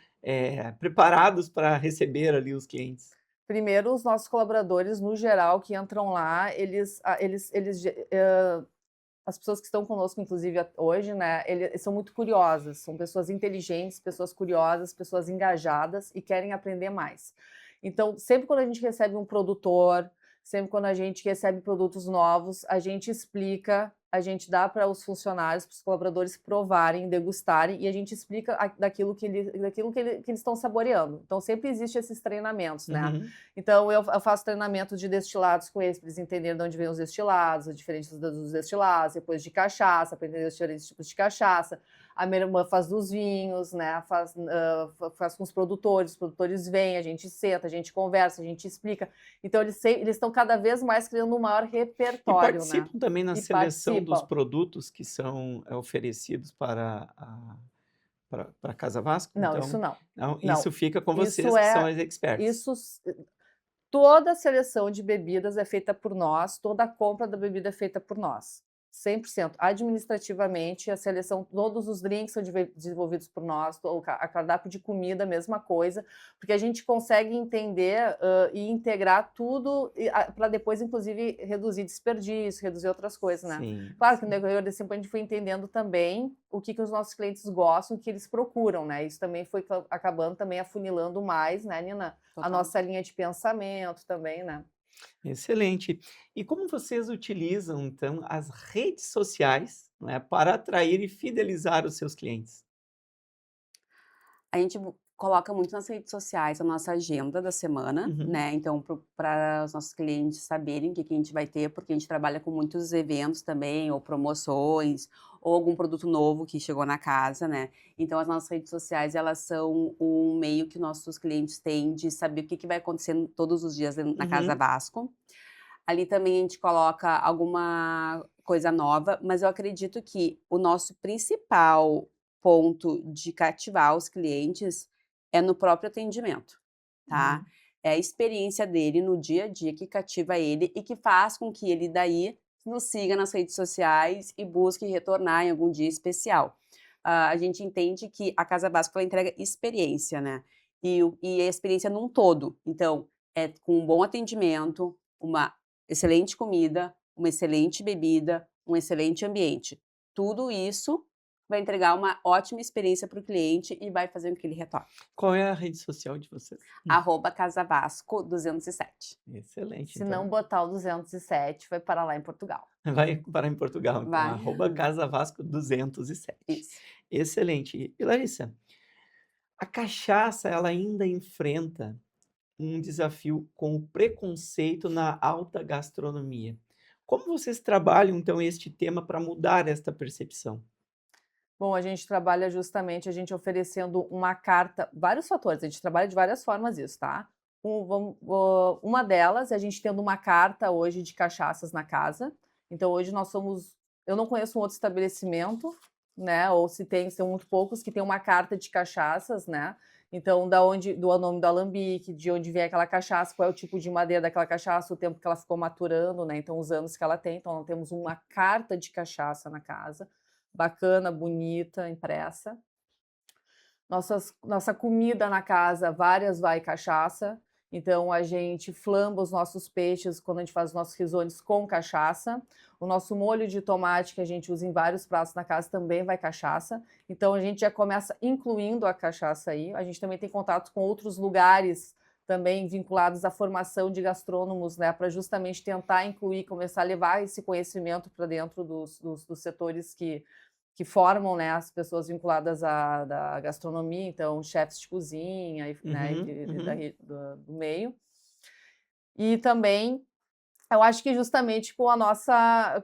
preparados para receber ali os clientes? Primeiro, os nossos colaboradores, no geral, que entram lá, as pessoas que estão conosco, inclusive hoje, né, eles são muito curiosas, são pessoas inteligentes, pessoas curiosas, pessoas engajadas e querem aprender mais. Então, sempre quando a gente recebe um produtor, sempre quando a gente recebe produtos novos, a gente explica, a gente dá para os funcionários, para os colaboradores provarem, degustarem, e a gente explica daquilo que eles estão saboreando. Então, sempre existem esses treinamentos, né? Uhum. Então, eu faço treinamento de destilados com eles, para eles entenderem de onde vêm os destilados, as diferenças dos destilados, depois de cachaça, para entender os diferentes tipos de cachaça. A minha irmã faz dos vinhos, né? Faz com os produtores vêm, a gente senta, a gente conversa, a gente explica. Então, eles estão cada vez mais criando um maior E repertório, né? participam também na E seleção dos participam. produtos que são oferecidos para a Casa Vasco? Não, isso Então, não. isso Não. fica com Isso vocês, que são é. as experts. Isso. Toda a seleção de bebidas é feita por nós, toda a compra da bebida é feita por nós. 100%. Administrativamente, a seleção, todos os drinks são desenvolvidos por nós, a cardápio de comida, mesma coisa, porque a gente consegue entender e integrar tudo para depois, inclusive, reduzir desperdício, reduzir outras coisas, né? Sim, Claro que sim. no decorrer desse tempo a gente foi entendendo também o que os nossos clientes gostam, o que eles procuram, né? Isso também foi acabando também afunilando mais, né, Nina? A Total. nossa linha de pensamento também, né? Excelente. E como vocês utilizam, então, as redes sociais, né, para atrair e fidelizar os seus clientes? A gente coloca muito nas redes sociais a nossa agenda da semana, Uhum. né? Então, para os nossos clientes saberem o que a gente vai ter, porque a gente trabalha com muitos eventos também, ou promoções, ou algum produto novo que chegou na casa, né? Então, as nossas redes sociais, elas são um meio que nossos clientes têm de saber o que vai acontecer todos os dias na Casa Uhum. Vasco. Ali também a gente coloca alguma coisa nova, mas eu acredito que o nosso principal ponto de cativar os clientes é no próprio atendimento, tá? Uhum. É a experiência dele no dia a dia que cativa ele e que faz com que ele daí nos siga nas redes sociais e busque retornar em algum dia especial. A gente entende que a Casa Vasco ela entrega experiência, né? E a experiência num todo. Então, é com um bom atendimento, uma excelente comida, uma excelente bebida, um excelente ambiente. Tudo isso vai entregar uma ótima experiência para o cliente e vai fazer com que ele retorne. Qual é a rede social de vocês? @casavasco207. Excelente. Se Então, não botar o 207, vai parar lá em Portugal. vai parar em Portugal. Então, Vai. @casavasco207. Isso. Excelente. E Larissa, a cachaça, ela ainda enfrenta um desafio com o preconceito na alta gastronomia. Como vocês trabalham, então, este tema para mudar esta percepção? Bom, a gente trabalha justamente a gente oferecendo uma carta, vários fatores, a gente trabalha de várias formas isso, tá? Uma delas é a gente tendo uma carta hoje de cachaças na casa. Então, hoje eu não conheço um outro estabelecimento, né? Ou se tem, são muito poucos que tem uma carta de cachaças, né? Então, do nome do alambique, de onde vem aquela cachaça, qual é o tipo de madeira daquela cachaça, o tempo que ela ficou maturando, né? Então, os anos que ela tem. Então, nós temos uma carta de cachaça na casa, bacana, bonita, impressa. Nossa comida na casa, várias vai cachaça. Então, a gente flamba os nossos peixes quando a gente faz os nossos risoles com cachaça. O nosso molho de tomate, que a gente usa em vários pratos na casa, também vai cachaça. Então, a gente já começa incluindo a cachaça aí. A gente também tem contato com outros lugares também vinculados à formação de gastrônomos, né, para justamente tentar incluir, começar a levar esse conhecimento para dentro dos setores que que formam, né, as pessoas vinculadas à da gastronomia, então chefes de cozinha, né, do meio. E também, eu acho que justamente com a nossa,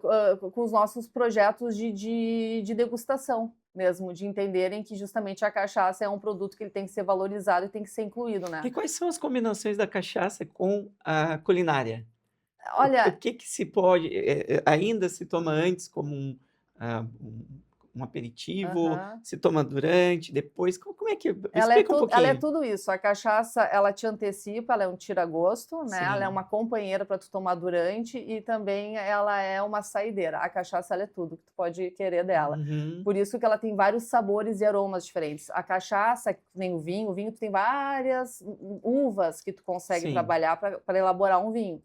com os nossos projetos de degustação mesmo, de entenderem que justamente a cachaça é um produto que ele tem que ser valorizado e tem que ser incluído, né? E quais são as combinações da cachaça com a culinária? O Olha, que se pode, ainda se toma antes como um aperitivo, aham. se toma durante, depois, como é que, Ela é explica um ela é pouquinho. tudo isso. A cachaça, ela te antecipa, ela é um tira-gosto, né? Ela é Sim. uma companheira para tu tomar durante e também ela é uma saideira. A cachaça, ela é tudo que tu pode querer dela. Uhum. Por isso que ela tem vários sabores e aromas diferentes. A cachaça, que nem o vinho tu tem várias uvas que tu consegue Sim. trabalhar para elaborar um vinho.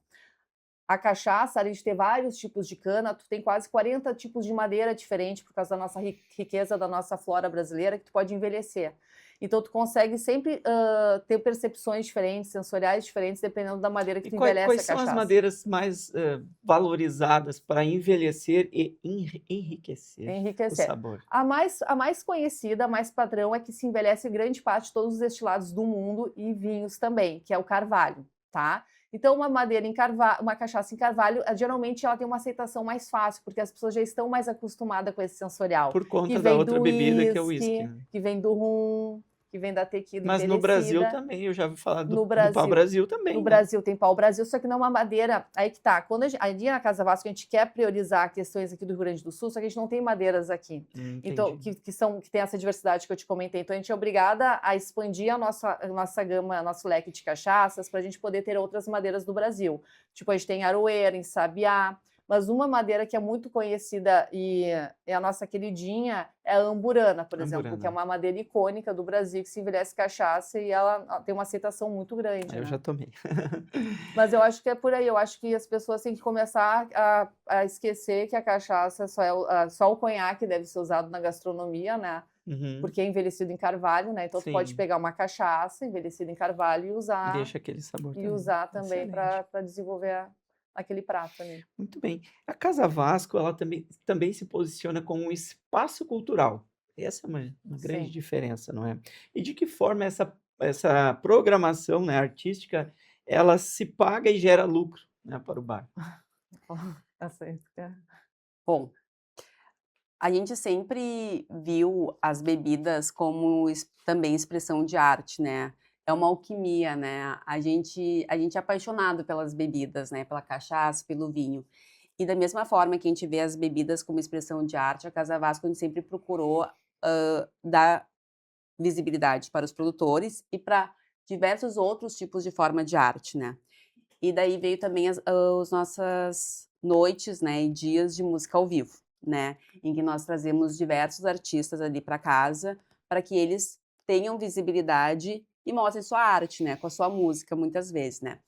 A cachaça, além de ter vários tipos de cana, tu tem quase 40 tipos de madeira diferente por causa da nossa riqueza da nossa flora brasileira, que tu pode envelhecer. Então tu consegue sempre ter percepções diferentes, sensoriais diferentes, dependendo da madeira que E tu quais, envelhece quais a são as cachaça. madeiras mais valorizadas para envelhecer e enriquecer o Enriquecer. sabor? A mais conhecida, a mais padrão, é que se envelhece grande parte de todos os destilados do mundo e vinhos também, que é o carvalho, tá? Então, uma madeira em carvalho, uma cachaça em carvalho, geralmente ela tem uma aceitação mais fácil, porque as pessoas já estão mais acostumadas com esse sensorial. Por Que conta da vem outra do bebida que é o uísque, uísque, né? que vem do rum, que vem da tequila Mas no Brasil envelhecida. também, eu já ouvi falar No do pau-brasil No também, né? Brasil tem pau-brasil, só que não é uma madeira. Aí que tá. Quando ali na Casa Vasco a gente quer priorizar questões aqui do Rio Grande do Sul, só que a gente não tem madeiras aqui. Então, Entendi. que tem essa diversidade que eu te comentei. Então, a gente é obrigada a expandir a nossa gama, nosso leque de cachaças, para a gente poder ter outras madeiras do Brasil. Tipo, a gente tem aroeira, em sabiá, mas uma madeira que é muito conhecida e é a nossa queridinha é a amburana, por exemplo, que é Amburana. uma madeira icônica do Brasil, que se envelhece cachaça e ela tem uma aceitação muito grande, Eu né? já tomei. Mas eu acho que é por aí, eu acho que as pessoas têm que começar a esquecer que a cachaça só o conhaque deve ser usado na gastronomia, né? Uhum. Porque é envelhecido em carvalho, né? Então tu pode Sim. pegar uma cachaça envelhecida em carvalho e usar Deixa aquele sabor também. também Excelente. para desenvolver aquele prato ali. Muito bem. A Casa Vasco, ela também se posiciona como um espaço cultural. Essa é uma grande Sim. diferença, não é? E de que forma essa programação, né, artística, ela se paga e gera lucro, né, para o bar? Aceito. Bom, a gente sempre viu as bebidas como também expressão de arte, né? É uma alquimia, né? A gente é apaixonado pelas bebidas, né? Pela cachaça, pelo vinho. E da mesma forma que a gente vê as bebidas como expressão de arte, a Casa Vasco a gente sempre procurou dar visibilidade para os produtores e para diversos outros tipos de forma de arte, né? E daí veio também as nossas noites, né, e dias de música ao vivo, né, em que nós trazemos diversos artistas ali para casa, para que eles tenham visibilidade e mostrem sua arte, né, com a sua música, muitas vezes, né.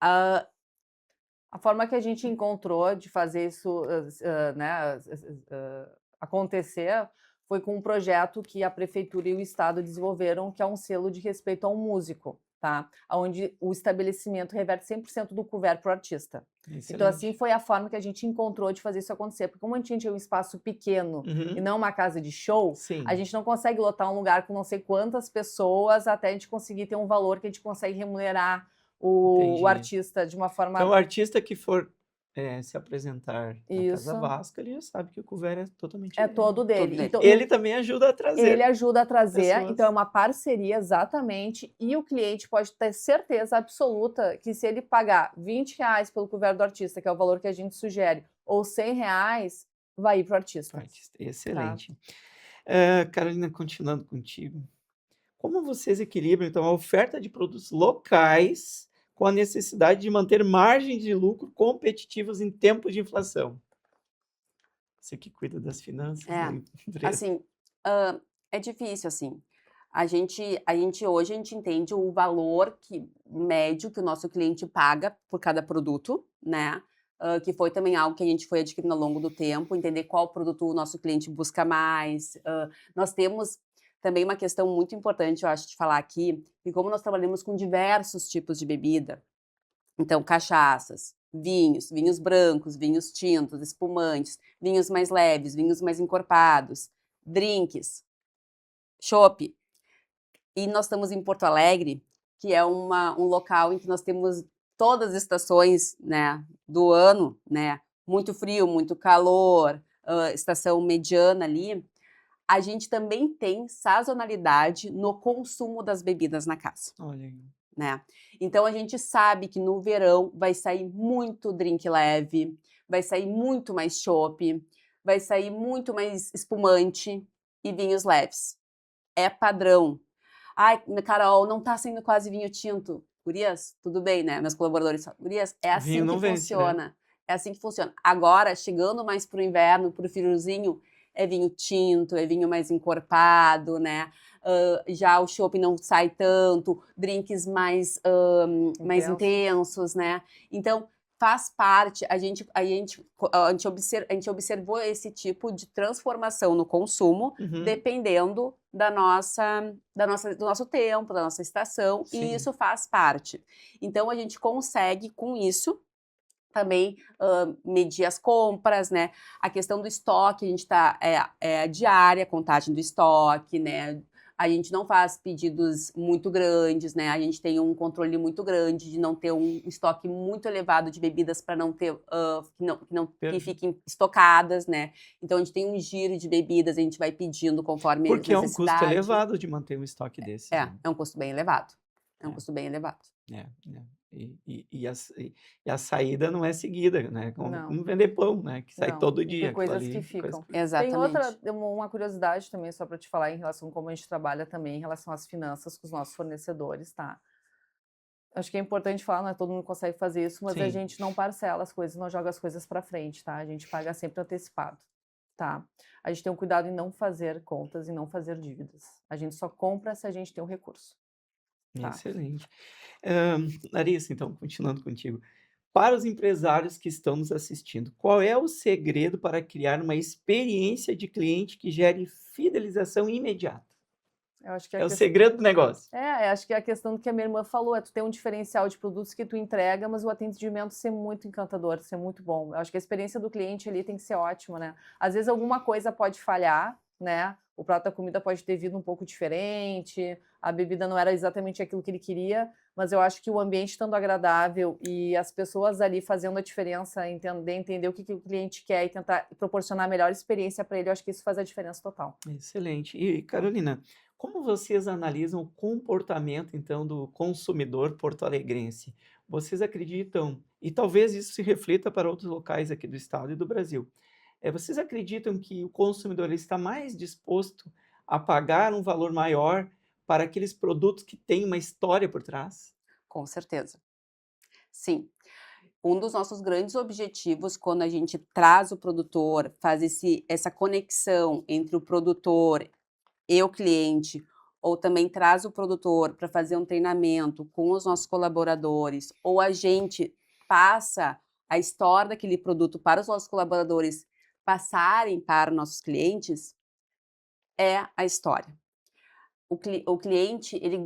A forma que a gente encontrou de fazer isso, né, acontecer foi com um projeto que a prefeitura e o estado desenvolveram, que é um selo de respeito ao músico, tá? Onde o estabelecimento reverte 100% do couvert para o artista. Então, assim, Excelente. foi a forma que a gente encontrou de fazer isso acontecer. Porque como a gente é um espaço pequeno e Uhum. não uma casa de show, Sim. a gente não consegue lotar um lugar com não sei quantas pessoas até a gente conseguir ter um valor que a gente consegue remunerar o Entendi. artista de uma forma... Então, o artista que for se apresentar na Casa Isso. Vasco, ele já sabe que o couvert é totalmente É todo dele. dele. Então, Ele também ajuda a trazer ele ajuda a trazer, pessoas. então é uma parceria exatamente, e o cliente pode ter certeza absoluta que se ele pagar R$ 20 pelo couvert do artista, que é o valor que a gente sugere, ou R$ 100, vai ir para o artista. Excelente. Carolina, continuando contigo, como vocês equilibram, então, a oferta de produtos locais com a necessidade de manter margens de lucro competitivos em tempos de inflação? Você que cuida das finanças da empresa. Assim, é difícil, assim. Hoje a gente entende o valor médio que o nosso cliente paga por cada produto, né? Que foi também algo que a gente foi adquirindo ao longo do tempo, entender qual produto o nosso cliente busca mais. Nós temos também uma questão muito importante, eu acho, de falar aqui, que como nós trabalhamos com diversos tipos de bebida, então cachaças, vinhos brancos, vinhos tintos, espumantes, vinhos mais leves, vinhos mais encorpados, drinks, chopp. E nós estamos em Porto Alegre, que é um local em que nós temos todas as estações, né, do ano, né, muito frio, muito calor, estação mediana ali. A gente também tem sazonalidade no consumo das bebidas na casa, Olha aí. né? Então a gente sabe que no verão vai sair muito drink leve, vai sair muito mais chopp, vai sair muito mais espumante e vinhos leves. É padrão. Ai, Carol, não tá saindo quase vinho tinto. Gurias, tudo bem, né? Meus colaboradores falam, Gurias, é O vinho assim que não vence, né? funciona. É assim que funciona. Agora, chegando mais pro inverno, pro friozinho, é vinho tinto, é vinho mais encorpado, né? Já o chopp não sai tanto, drinks mais intensos, né? Então, faz parte, a gente observou esse tipo de transformação no consumo, Uhum. dependendo do nosso tempo, da nossa estação, Sim. e isso faz parte. Então, a gente consegue, com isso, também medir as compras, né? A questão do estoque, a gente é diária, a contagem do estoque, né? A gente não faz pedidos muito grandes, né? A gente tem um controle muito grande de não ter um estoque muito elevado de bebidas para não ter que fiquem estocadas, né? Então a gente tem um giro de bebidas, a gente vai pedindo conforme Porque é um custo necessidade. elevado de manter um estoque desse. né? É um custo bem elevado. É um É. custo bem elevado. É. E a saída não é seguida, né? Não. Como vender pão, né? Que sai Não, todo e dia. tem aquilo coisas ali, que ficam. Exatamente. Tem outra, uma curiosidade também, só para te falar, em relação a como a gente trabalha também, em relação às finanças com os nossos fornecedores, tá? Acho que é importante falar, não é todo mundo consegue fazer isso, mas a Sim. gente não parcela as coisas, não joga as coisas para frente, tá? A gente paga sempre antecipado, tá? A gente tem um cuidado em não fazer contas e não fazer dívidas. A gente só compra se a gente tem um recurso. Tá. Excelente. Larissa, então, continuando contigo. Para os empresários que estão nos assistindo, qual é o segredo para criar uma experiência de cliente que gere fidelização imediata? Eu acho que É o segredo do negócio. acho que é a questão do que a minha irmã falou, é tu ter um diferencial de produtos que tu entrega, mas o atendimento ser muito encantador, ser muito bom. Eu acho que a experiência do cliente ali tem que ser ótima, né? Às vezes alguma coisa pode falhar, né? O prato da comida pode ter vindo um pouco diferente, a bebida não era exatamente aquilo que ele queria, mas eu acho que o ambiente estando agradável e as pessoas ali fazendo a diferença, entender o que o cliente quer e tentar proporcionar a melhor experiência para ele, eu acho que isso faz a diferença total. Excelente. E, Carolina, como vocês analisam o comportamento, então, do consumidor porto-alegrense? Vocês acreditam, e talvez isso se reflita para outros locais aqui do estado e do Brasil, vocês acreditam que o consumidor ele está mais disposto a pagar um valor maior para aqueles produtos que têm uma história por trás? Com certeza. Sim. Um dos nossos grandes objetivos quando a gente traz o produtor, faz essa conexão entre o produtor e o cliente, ou também traz o produtor para fazer um treinamento com os nossos colaboradores, ou a gente passa a história daquele produto para os nossos colaboradores passarem para os nossos clientes, é a história. O cliente, ele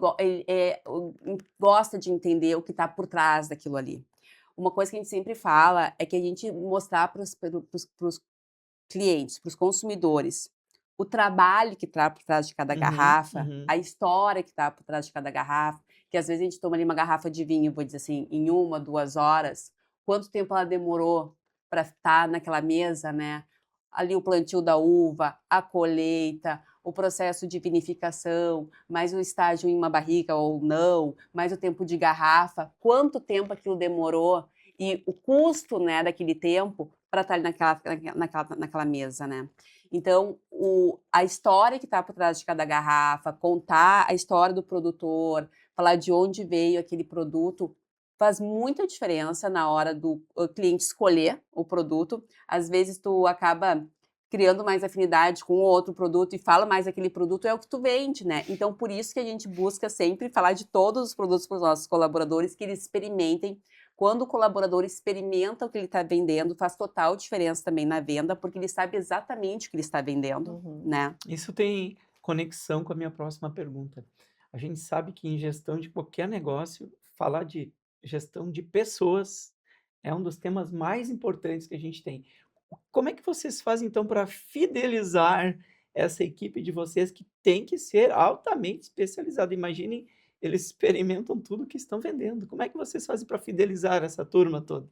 gosta de entender o que está por trás daquilo ali. Uma coisa que a gente sempre fala é que a gente mostrar para os clientes, para os consumidores, o trabalho que está por trás de cada garrafa, a história que está por trás de cada garrafa, que às vezes a gente toma ali uma garrafa de vinho, vou dizer assim, em 1, 2 horas, quanto tempo ela demorou para estar naquela mesa, né? Ali o plantio da uva, a colheita, o processo de vinificação, mais o estágio em uma barrica ou não, mais o tempo de garrafa, quanto tempo aquilo demorou e o custo, né, daquele tempo para estar ali naquela mesa, né? Então, a história que está por trás de cada garrafa, contar a história do produtor, falar de onde veio aquele produto, faz muita diferença na hora do cliente escolher o produto. Às vezes tu acaba criando mais afinidade com o outro produto e fala mais daquele produto, é o que tu vende, né? Então, por isso que a gente busca sempre falar de todos os produtos para os nossos colaboradores, que eles experimentem. Quando o colaborador experimenta o que ele está vendendo, faz total diferença também na venda, porque ele sabe exatamente o que ele está vendendo, né? Isso tem conexão com a minha próxima pergunta. A gente sabe que em gestão de qualquer negócio, falar de gestão de pessoas É um dos temas mais importantes que a gente tem. Como é que vocês fazem, então, para fidelizar essa equipe de vocês que tem que ser altamente especializada? Imaginem, eles experimentam tudo que estão vendendo. Como é que vocês fazem para fidelizar essa turma toda?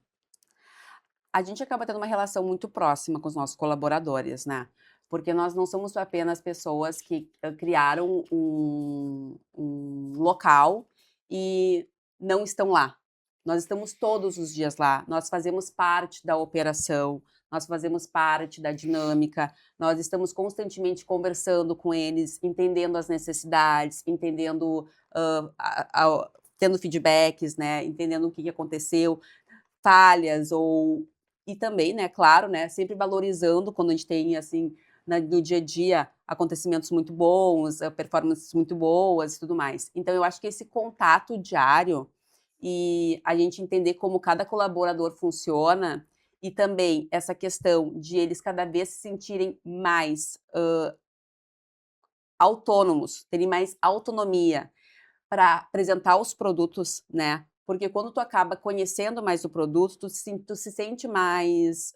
A gente acaba tendo uma relação muito próxima com os nossos colaboradores, né? Porque nós não somos apenas pessoas que criaram um local e não estão lá. Nós estamos todos os dias lá, nós fazemos parte da operação, nós fazemos parte da dinâmica, nós estamos constantemente conversando com eles, entendendo as necessidades, entendendo, tendo feedbacks, né? Entendendo o que aconteceu, falhas ou e também, né, claro, né, sempre valorizando quando a gente tem, assim, no dia a dia, acontecimentos muito bons, performances muito boas e tudo mais. Então eu acho que esse contato diário e a gente entender como cada colaborador funciona e também essa questão de eles cada vez se sentirem mais, autônomos, terem mais autonomia para apresentar os produtos, né, porque quando tu acaba conhecendo mais o produto, tu se sente mais,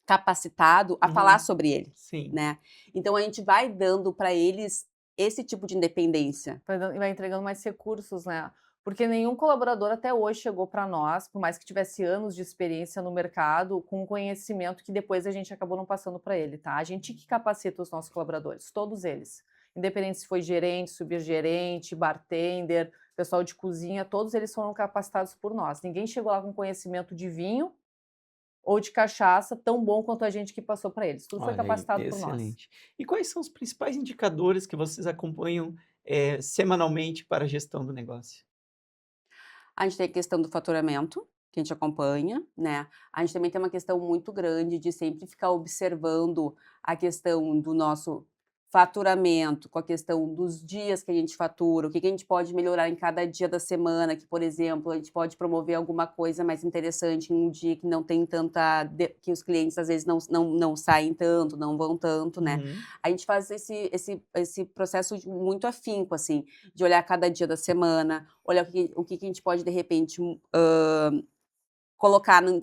capacitado a falar Uhum. sobre ele, Sim. né. Então a gente vai dando para eles esse tipo de independência. Vai entregando mais recursos, né? Porque nenhum colaborador até hoje chegou para nós, por mais que tivesse anos de experiência no mercado, com conhecimento que depois a gente acabou não passando para ele, tá? A gente que capacita os nossos colaboradores, todos eles. Independente se foi gerente, subgerente, bartender, pessoal de cozinha, todos eles foram capacitados por nós. Ninguém chegou lá com conhecimento de vinho ou de cachaça tão bom quanto a gente que passou para eles. Tudo foi Olha aí, capacitado por nós. excelente. E quais são os principais indicadores que vocês acompanham, semanalmente para a gestão do negócio? A gente tem a questão do faturamento, que a gente acompanha, né. A gente também tem uma questão muito grande de sempre ficar observando a questão do nosso faturamento, com a questão dos dias que a gente fatura, o que que a gente pode melhorar em cada dia da semana, que, por exemplo, a gente pode promover alguma coisa mais interessante em um dia que não tem tanta que os clientes às vezes não saem tanto, não vão tanto, né. Uhum. A gente faz esse processo muito afinco, assim, de olhar cada dia da semana, olhar o que que a gente pode, de repente, colocar em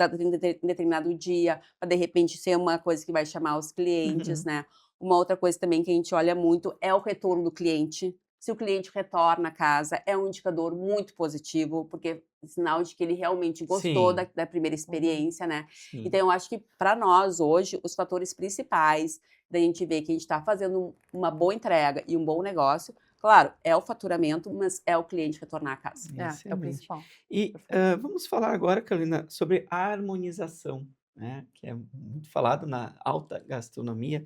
determinado dia, para de repente ser uma coisa que vai chamar os clientes, Uhum. né. Uma outra coisa também que a gente olha muito é o retorno do cliente. Se o cliente retorna à casa, é um indicador muito positivo, porque é sinal de que ele realmente gostou Sim, da primeira experiência, né. sim. Então eu acho que para nós hoje, os fatores principais da gente ver que a gente está fazendo uma boa entrega e um bom negócio, claro, é o faturamento, mas é o cliente retornar à casa. É o Excelente. principal. E, Perfeito. vamos falar agora, Carolina, sobre a harmonização, né, que é muito falado na alta gastronomia,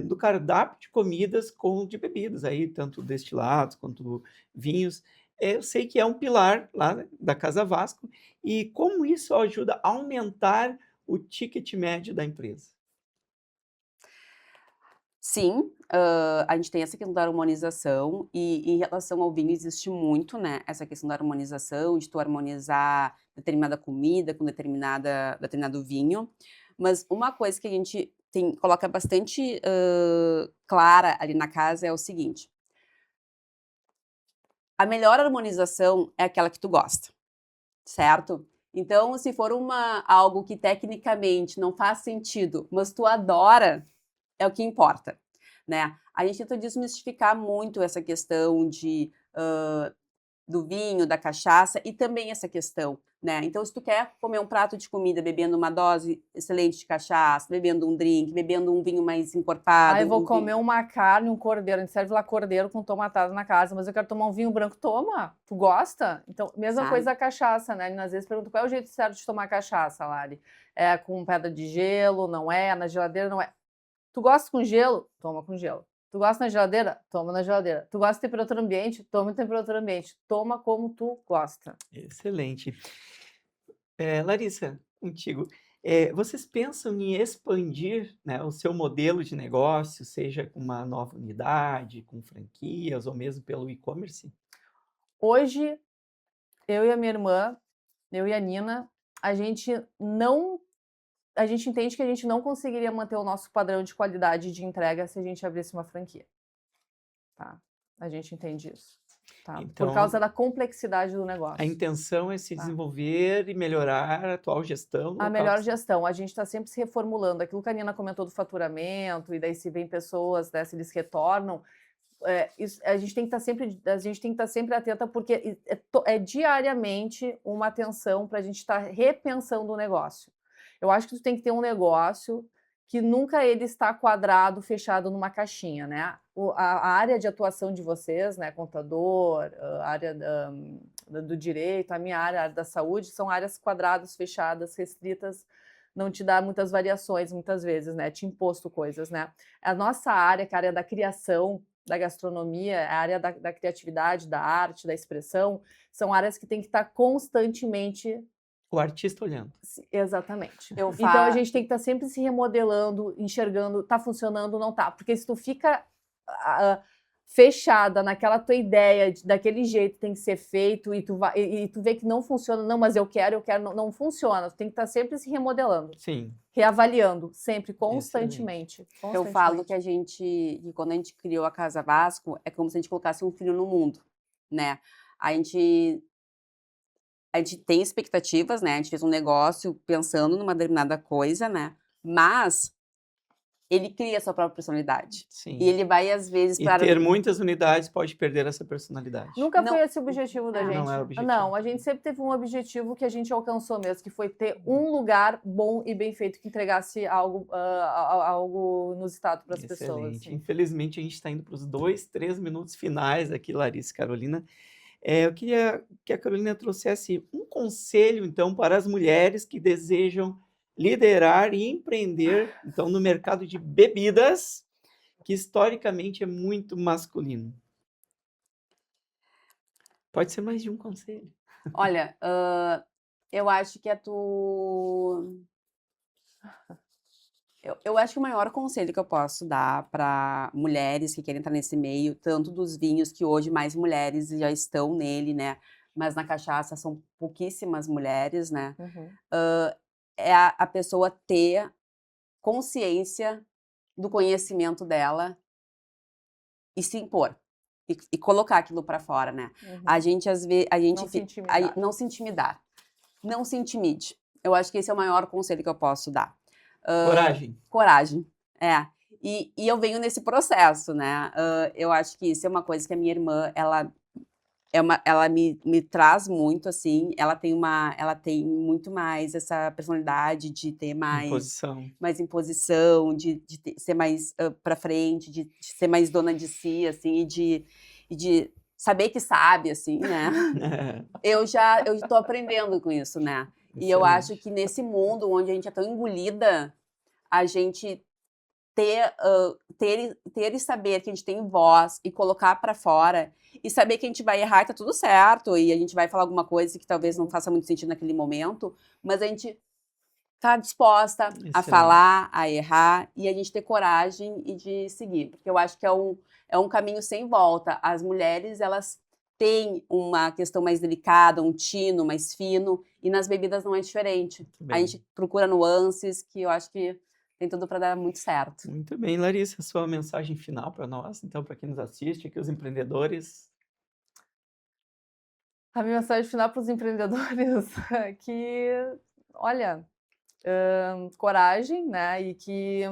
do cardápio de comidas com de bebidas, aí tanto destilados quanto vinhos. Eu sei que é um pilar lá né, da Casa Vasco, e como isso ajuda a aumentar o ticket médio da empresa? Sim, a gente tem essa questão da harmonização e em relação ao vinho existe muito, né, essa questão da harmonização, de tu harmonizar determinada comida com determinado vinho. Mas uma coisa que a gente coloca bastante, clara ali na casa é o seguinte: a melhor harmonização é aquela que tu gosta, certo? Então, se for algo que tecnicamente não faz sentido, mas tu adora, é o que importa, né. A gente tenta desmistificar muito essa questão do vinho, da cachaça e também essa questão, né. Então se tu quer comer um prato de comida bebendo uma dose excelente de cachaça, bebendo um drink, bebendo um vinho mais encorpado, Eu vou um vinho comer uma carne, um cordeiro, a gente serve lá cordeiro com tomatada na casa, mas eu quero tomar um vinho branco, toma, tu gosta? Então, mesma sabe. coisa da cachaça, né, às vezes perguntam: "Qual é o jeito certo de tomar cachaça, Lari?". É com pedra de gelo, não é, na geladeira, não é. Tu gosta com gelo? Toma com gelo. Tu gosta na geladeira? Toma na geladeira. Tu gosta de temperatura ambiente? Toma em temperatura ambiente. Toma como tu gosta. Excelente. Larissa, contigo, vocês pensam em expandir, né, o seu modelo de negócio, seja com uma nova unidade, com franquias ou mesmo pelo e-commerce? Hoje, eu e a minha irmã, eu e a Nina, a gente não a gente entende que a gente não conseguiria manter o nosso padrão de qualidade de entrega se a gente abrisse uma franquia, tá. A gente entende isso. tá? Então, Por causa da complexidade do a negócio. intenção é se Tá. desenvolver e melhorar a atual gestão do A local melhor de- gestão, a gente está sempre se reformulando. Aquilo que a Nina comentou do faturamento, e daí se vem pessoas, né, se eles retornam, a gente tem que estar sempre atenta, porque é diariamente uma atenção para a gente estar repensando o negócio. Eu acho que tu tem que ter um negócio que nunca ele está quadrado, fechado numa caixinha, né? A área de atuação de vocês, né, contador, a área do direito, a minha área da saúde, são áreas quadradas, fechadas, restritas, não te dá muitas variações, muitas vezes, né? Te imposto coisas, né? A nossa área, que é a área da criação, da gastronomia, a área da criatividade, da arte, da expressão, são áreas que tem que estar constantemente. O artista olhando. Exatamente. Eu Então a fa... gente tem que estar sempre se remodelando, enxergando, tá funcionando, não tá. Porque se tu fica fechada naquela tua ideia, daquele jeito tem que ser feito, e tu vê que não funciona, não, mas eu quero, não funciona. Tu tem que estar sempre se remodelando, Sim. reavaliando, sempre, constantemente. Eu falo que que quando a gente criou a Casa Vasco, é como se a gente colocasse um filho no mundo, né? A gente tem expectativas, né? A gente fez um negócio pensando numa determinada coisa, né? Mas ele cria a sua própria personalidade. Sim. E ele vai, às vezes, E para... ter muitas unidades pode perder essa personalidade. Nunca Não- foi esse o objetivo da Ah, gente. não é o objetivo. Não, a gente sempre teve um objetivo que a gente alcançou mesmo, que foi ter um lugar bom e bem feito que entregasse algo inusitado para as pessoas. Excelente. Assim. Infelizmente, a gente está indo para os 2, 3 minutos finais aqui, Larissa e Carolina. Eu queria que a Carolina trouxesse um conselho, então, para as mulheres que desejam liderar e empreender, então, no mercado de bebidas, que historicamente é muito masculino. Pode ser mais de um conselho. Olha, eu acho que Eu acho que o maior conselho que eu posso dar para mulheres que querem estar nesse meio, tanto dos vinhos, que hoje mais mulheres já estão nele, né? Mas na cachaça são pouquíssimas mulheres, né? Uhum. É a pessoa ter consciência do conhecimento dela e se impor. E colocar aquilo para fora, né? Uhum. A gente, às vezes, Não se intimidar. não se intimidar. Não se intimide. Eu acho que esse é o maior conselho que eu posso dar. Coragem. Coragem, é. E eu venho nesse processo, né? Eu acho que isso é uma coisa que a minha irmã, ela me traz muito, assim. Ela tem muito mais essa personalidade de ter mais imposição, de ser mais pra frente, de ser mais dona de si, assim, e de saber que sabe, assim, né? Eu tô aprendendo com isso, né? E eu acho que nesse mundo onde a gente é tão engolida, a gente ter e saber que a gente tem voz e colocar para fora e saber que a gente vai errar e tá tudo certo, e a gente vai falar alguma coisa que talvez não faça muito sentido naquele momento, mas a gente tá disposta a falar, a errar, e a gente ter coragem e de seguir, porque eu acho que é um caminho sem volta. As mulheres, elas têm uma questão mais delicada, um tino mais fino, e nas bebidas não é diferente. A gente procura nuances que eu acho que tem tudo para dar muito certo. Muito bem, Larissa, sua mensagem final para nós, então, para quem nos assiste, aqui os empreendedores. A minha mensagem final para os empreendedores é que, olha, coragem, né, e que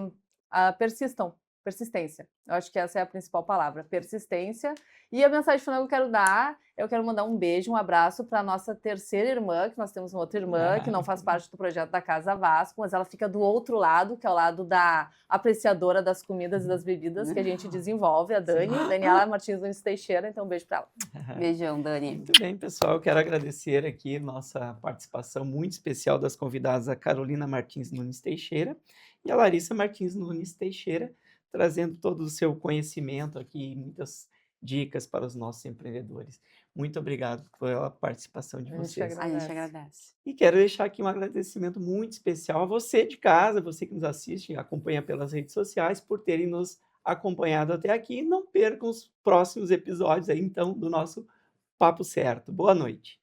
persistência. Eu acho que essa é a principal palavra, persistência. E a mensagem final que eu quero mandar um beijo, um abraço para a nossa terceira irmã, que nós temos uma outra irmã que não faz parte do projeto da Casa Vasco, mas ela fica do outro lado, que é o lado da apreciadora das comidas e das bebidas que a gente desenvolve, a Dani, Daniela Martins Nunes Teixeira, então um beijo para ela. Beijão, Dani. Muito bem, pessoal, eu quero agradecer aqui nossa participação muito especial das convidadas, a Carolina Martins Nunes Teixeira e a Larissa Martins Nunes Teixeira, trazendo todo o seu conhecimento aqui, muitas dicas para os nossos empreendedores. Muito obrigado pela participação de vocês. A gente agradece. E quero deixar aqui um agradecimento muito especial a você de casa, você que nos assiste e acompanha pelas redes sociais, por terem nos acompanhado até aqui. Não percam os próximos episódios aí, então, do nosso Papo Certo. Boa noite.